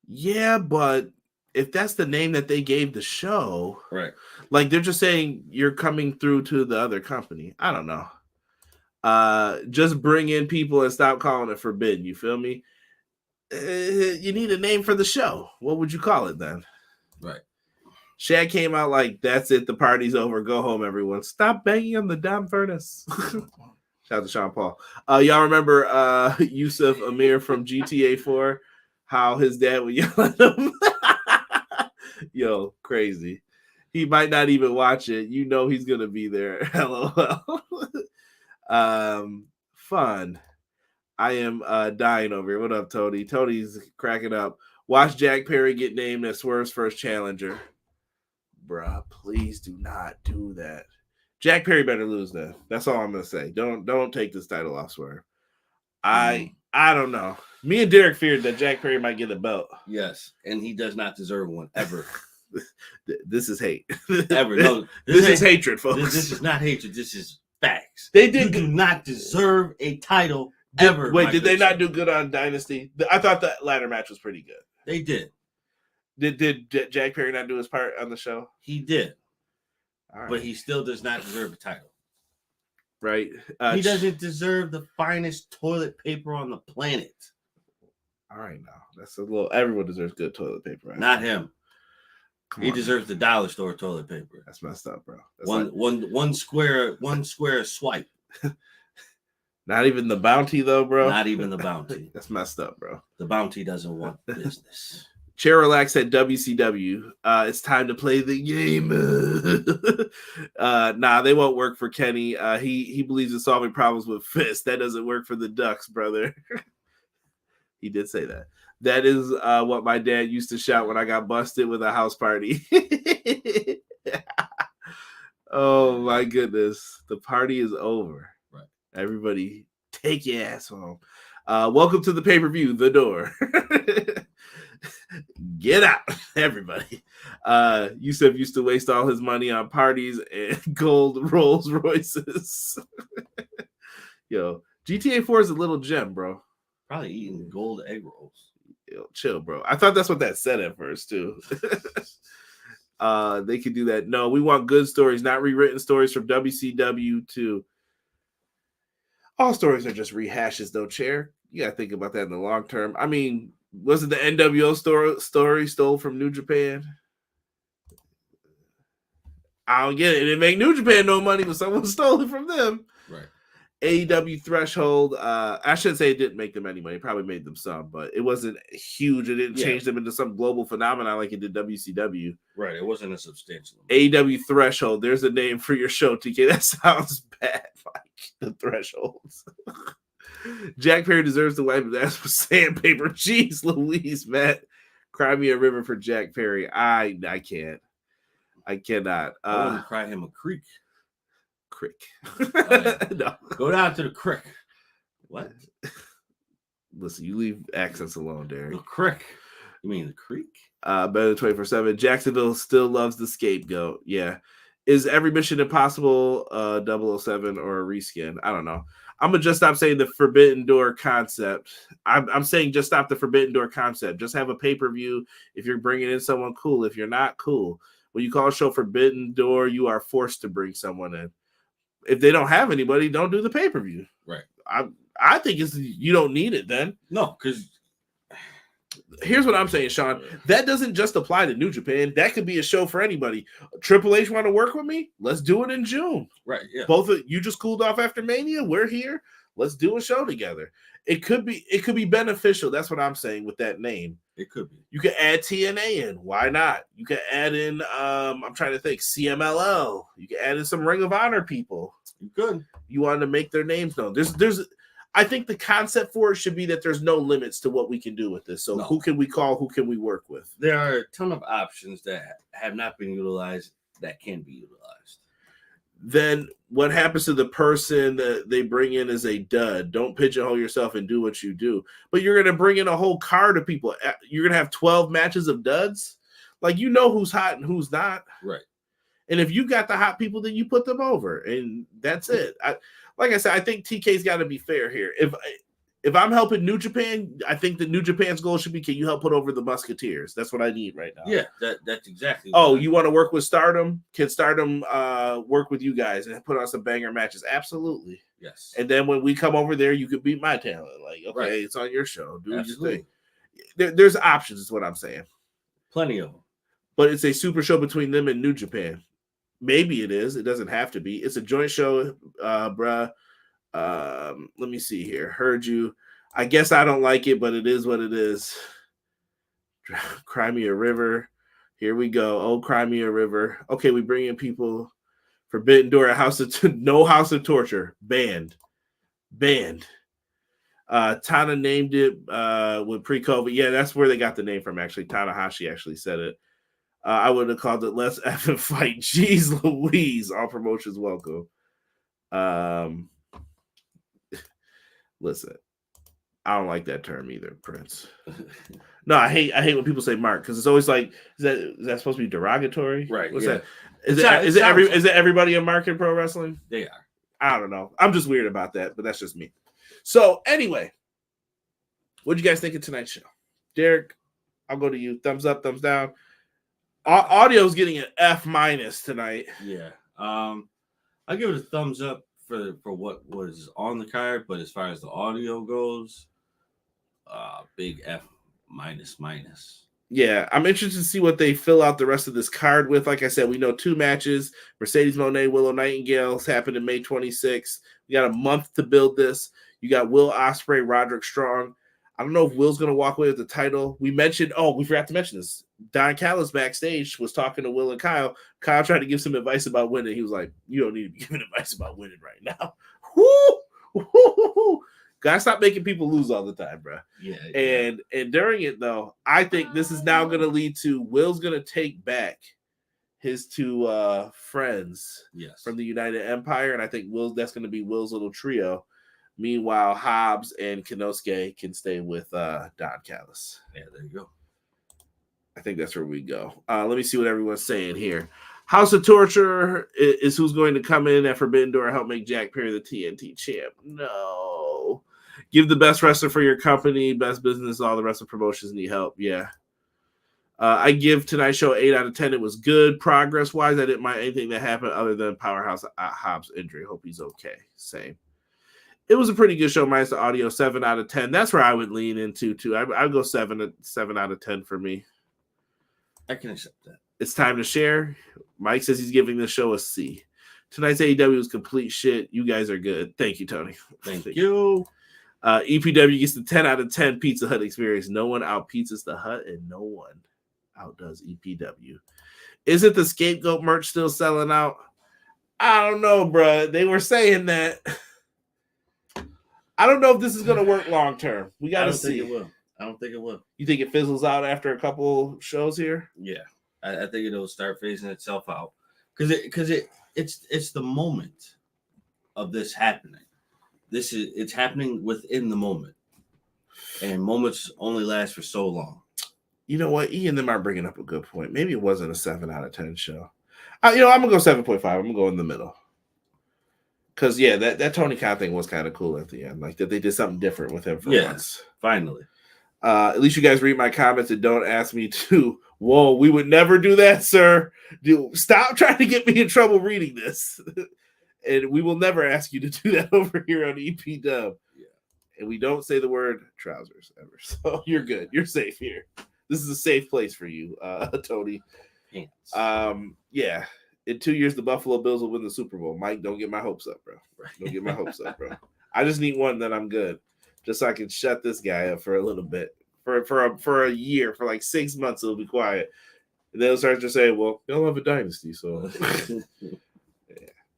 Yeah, but if that's the name that they gave the show, right? Like they're just saying you're coming through to the other company. I don't know. Just bring in people and stop calling it forbidden. You feel me? You need a name for the show. What would you call it then? Right. Shaq came out like, that's it. The party's over. Go home, everyone. Stop banging on the damn furnace. Shout out to Sean Paul. Y'all remember Yusuf Amir from GTA 4? How his dad would yell at him? Yo, crazy. He might not even watch it. You know he's going to be there. LOL. Fun. I am dying over here. What up, Tony? Tony's cracking up. Watch Jack Perry get named as Swerve's first challenger. Bruh, please do not do that. Jack Perry better lose that. That's all I'm gonna say. Don't take this title off Swerve. I don't know. Me and Derek feared that Jack Perry might get a belt. Yes, and he does not deserve one ever. This is hate. Ever. No, this is hatred, folks. This is not hatred. This is facts. They did. You do not deserve a title ever. Wait, did they not do good on Dynasty? I thought that ladder match was pretty good. They did. Did Jack Perry not do his part on the show? He did. Right. But he still does not deserve a title. Right. He doesn't deserve the finest toilet paper on the planet. All right, now. That's a little... Everyone deserves good toilet paper. Right? Not him. He deserves the dollar store toilet paper. That's messed up, bro. That's one square swipe. Not even the bounty, though, bro. Not even the bounty. That's messed up, bro. The bounty doesn't want business. Chair Relax at WCW. It's time to play the game. Nah, they won't work for Kenny. He believes in solving problems with fists. That doesn't work for the Ducks, brother. He did say that. That is what my dad used to shout when I got busted with a house party. Oh, my goodness. The party is over. Right. Everybody, take your ass home. Welcome to the pay-per-view, The Door. Get out, everybody. Yusuf used to waste all his money on parties and gold Rolls Royces. Yo, GTA 4 is a little gem, bro. Probably eating gold egg rolls. Yo, chill, bro. I thought that's what that said at first, too. They could do that. No, we want good stories, not rewritten stories from WCW to... All stories are just rehashes, though, Chair. You got to think about that in the long term. I mean... Wasn't the NWO story stole from New Japan? I don't get it. It didn't make New Japan no money, but someone stole it from them. Right. AEW Threshold. I shouldn't say it didn't make them any money. It probably made them some, but it wasn't huge. It didn't change them into some global phenomenon like it did WCW. Right. It wasn't a substantial amount. AEW Threshold. There's a name for your show, TK. That sounds bad, Mike. The Thresholds. Jack Perry deserves to wipe his ass with sandpaper. Jeez Louise, Matt. Cry me a river for Jack Perry. I can't. I cannot. I want to cry him a creek. Crick. No. Go down to the creek. What? Listen, you leave accents alone, Derek. The creek. You mean the creek? Better than 24/7. Jacksonville still loves the scapegoat. Yeah. Is every Mission Impossible 007 or a reskin? I don't know. I'm going to just stop saying the Forbidden Door concept. I'm saying just stop the Forbidden Door concept. Just have a pay-per-view. If you're bringing in someone, cool. If you're not, cool. When you call a show Forbidden Door, you are forced to bring someone in. If they don't have anybody, don't do the pay-per-view. Right. I think you don't need it then. No, because... Here's what I'm saying, Sean. That doesn't just apply to New Japan. That could be a show for anybody. Triple H want to work with me? Let's do it in June. Right. Yeah. Both of you just cooled off after Mania. We're here. Let's do a show together. It could be beneficial. That's what I'm saying with that name. It could be. You could add TNA in. Why not? You could add in I'm trying to think, CMLL. You could add in some Ring of Honor people. You could. You wanted to make their names known. There's I think the concept for it should be that there's no limits to what we can do with this. So Who can we call? Who can we work with? There are a ton of options that have not been utilized that can be utilized. Then what happens to the person that they bring in as a dud? Don't pigeonhole yourself and do what you do. But you're going to bring in a whole card of people. You're going to have 12 matches of duds? Like, you know who's hot and who's not. Right. And if you got the hot people, then you put them over, and that's it. Like I said, I think TK's got to be fair here. If I'm helping New Japan, I think that New Japan's goal should be, can you help put over the Musketeers? That's what I need right now. Yeah, that's exactly. Oh, you want to work with Stardom? Can Stardom work with you guys and put on some banger matches? Absolutely. Yes. And then when we come over there, you could beat my talent. Like, okay, right. It's on your show. Do your thing. Absolutely. There's options, is what I'm saying. Plenty of them. But it's a super show between them and New Japan. Maybe it is. It doesn't have to be. It's a joint show, bruh. Let me see here. Heard you. I guess I don't like it, but it is what it is. Cry Me a River. Here we go. Oh, Cry Me a River. Okay, we bring in people. Forbidden Door, no House of Torture. Banned. Tana named it with pre-COVID. Yeah, that's where they got the name from, actually. Tanahashi actually said it. I would have called it Let's Effing Fight. Jeez Louise. All promotions welcome. Listen, I don't like that term either, Prince. No, I hate when people say mark, because it's always like, is that supposed to be derogatory? Right. What's that? Is it everybody in mark in pro wrestling? They are. I don't know. I'm just weird about that, but that's just me. So anyway, what do you guys think of tonight's show? Derek, I'll go to you. Thumbs up, thumbs down. Audio's getting an F- tonight. Yeah. I'll give it a thumbs up for what was on the card, but as far as the audio goes, big F-. Yeah, I'm interested to see what they fill out the rest of this card with. Like I said, we know 2 matches. Mercedes Moné, Willow Nightingale's happened May 26th. We got a month to build this. You got Will Ospreay, Roderick Strong. I don't know if Will's going to walk away with the title. We forgot to mention this. Don Callis backstage was talking to Will and Kyle. Kyle tried to give some advice about winning. He was like, you don't need to be giving advice about winning right now. Woo! Gotta stop making people lose all the time, bro. Yeah. And during it, though, I think this is now going to lead to Will's going to take back his 2 friends from the United Empire. And I think that's going to be Will's little trio. Meanwhile, Hobbs and Kinosuke can stay with Don Callis. Yeah, there you go. I think that's where we go. Let me see what everyone's saying here. House of Torture is who's going to come in at Forbidden Door and help make Jack Perry the TNT champ. No. Give the best wrestler for your company, best business, all the rest of promotions need help. Yeah. I give tonight's show 8 out of 10. It was good. Progress-wise, I didn't mind anything that happened other than Powerhouse Hobbs injury. Hope he's okay. Same. It was a pretty good show, minus the audio. 7 out of 10. That's where I would lean into, too. I'd go 7 out of 10 for me. I can accept that. It's time to share. Mike says he's giving the show a C. Tonight's AEW was complete shit. You guys are good. Thank you, Tony. Thank you. EPW gets the 10 out of 10 Pizza Hut experience. No one out-pizzas the Hut, and no one outdoes EPW. Isn't the Scapegoat merch still selling out? I don't know, bro. They were saying that. I don't know if this is going to work long term. We got to see. I don't think it will. You think it fizzles out after a couple shows here? Yeah, I think it'll start phasing itself out because it's the moment of this happening. It's happening within the moment, and moments only last for so long. You know what? Ian and them are bringing up a good point. Maybe it wasn't a 7 out of 10 show. I'm gonna go 7.5. I'm gonna go in the middle. Because that Tony Khan thing was kind of cool at the end. Like that they did something different with him for once. Finally. At least you guys read my comments and don't ask me to. Whoa, we would never do that, sir. Stop trying to get me in trouble reading this. And we will never ask you to do that over here on EP Dub. Yeah. And we don't say the word trousers ever. So you're good. You're safe here. This is a safe place for you, Tony. Yeah. In 2 years, the Buffalo Bills will win the Super Bowl. Mike, don't get my hopes up, bro. Don't get my hopes up, bro. I just need one, then I'm good. Just so I can shut this guy up for a little bit. For a year, for like 6 months, it'll be quiet. And then it'll start to say, well, they don't have a dynasty, so yeah.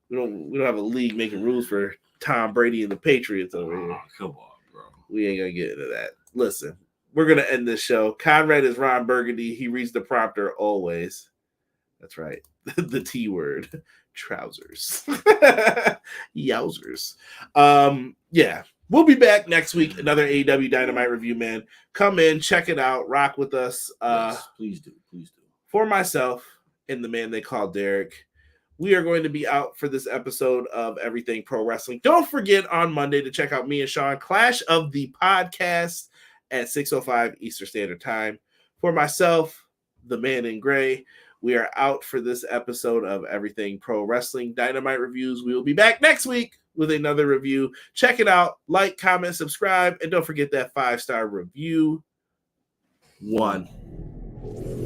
We don't have a league making rules for Tom Brady and the Patriots over here. Come on, bro. We ain't gonna get into that. Listen, we're gonna end this show. Conrad is Ron Burgundy. He reads the prompter always. That's right. The T word. Trousers. Yowzers. Yeah. We'll be back next week. Another AEW Dynamite review, man. Come in, check it out, rock with us. Yes, please do. For myself and the man they call Derek, we are going to be out for this episode of Everything Pro Wrestling. Don't forget on Monday to check out me and Sean Clash of the Podcast at 6:05 Eastern Standard Time. For myself, the man in gray, we are out for this episode of Everything Pro Wrestling Dynamite Reviews. We will be back next week with another review. Check it out. Like, comment, subscribe, and don't forget that 5-star review. 1.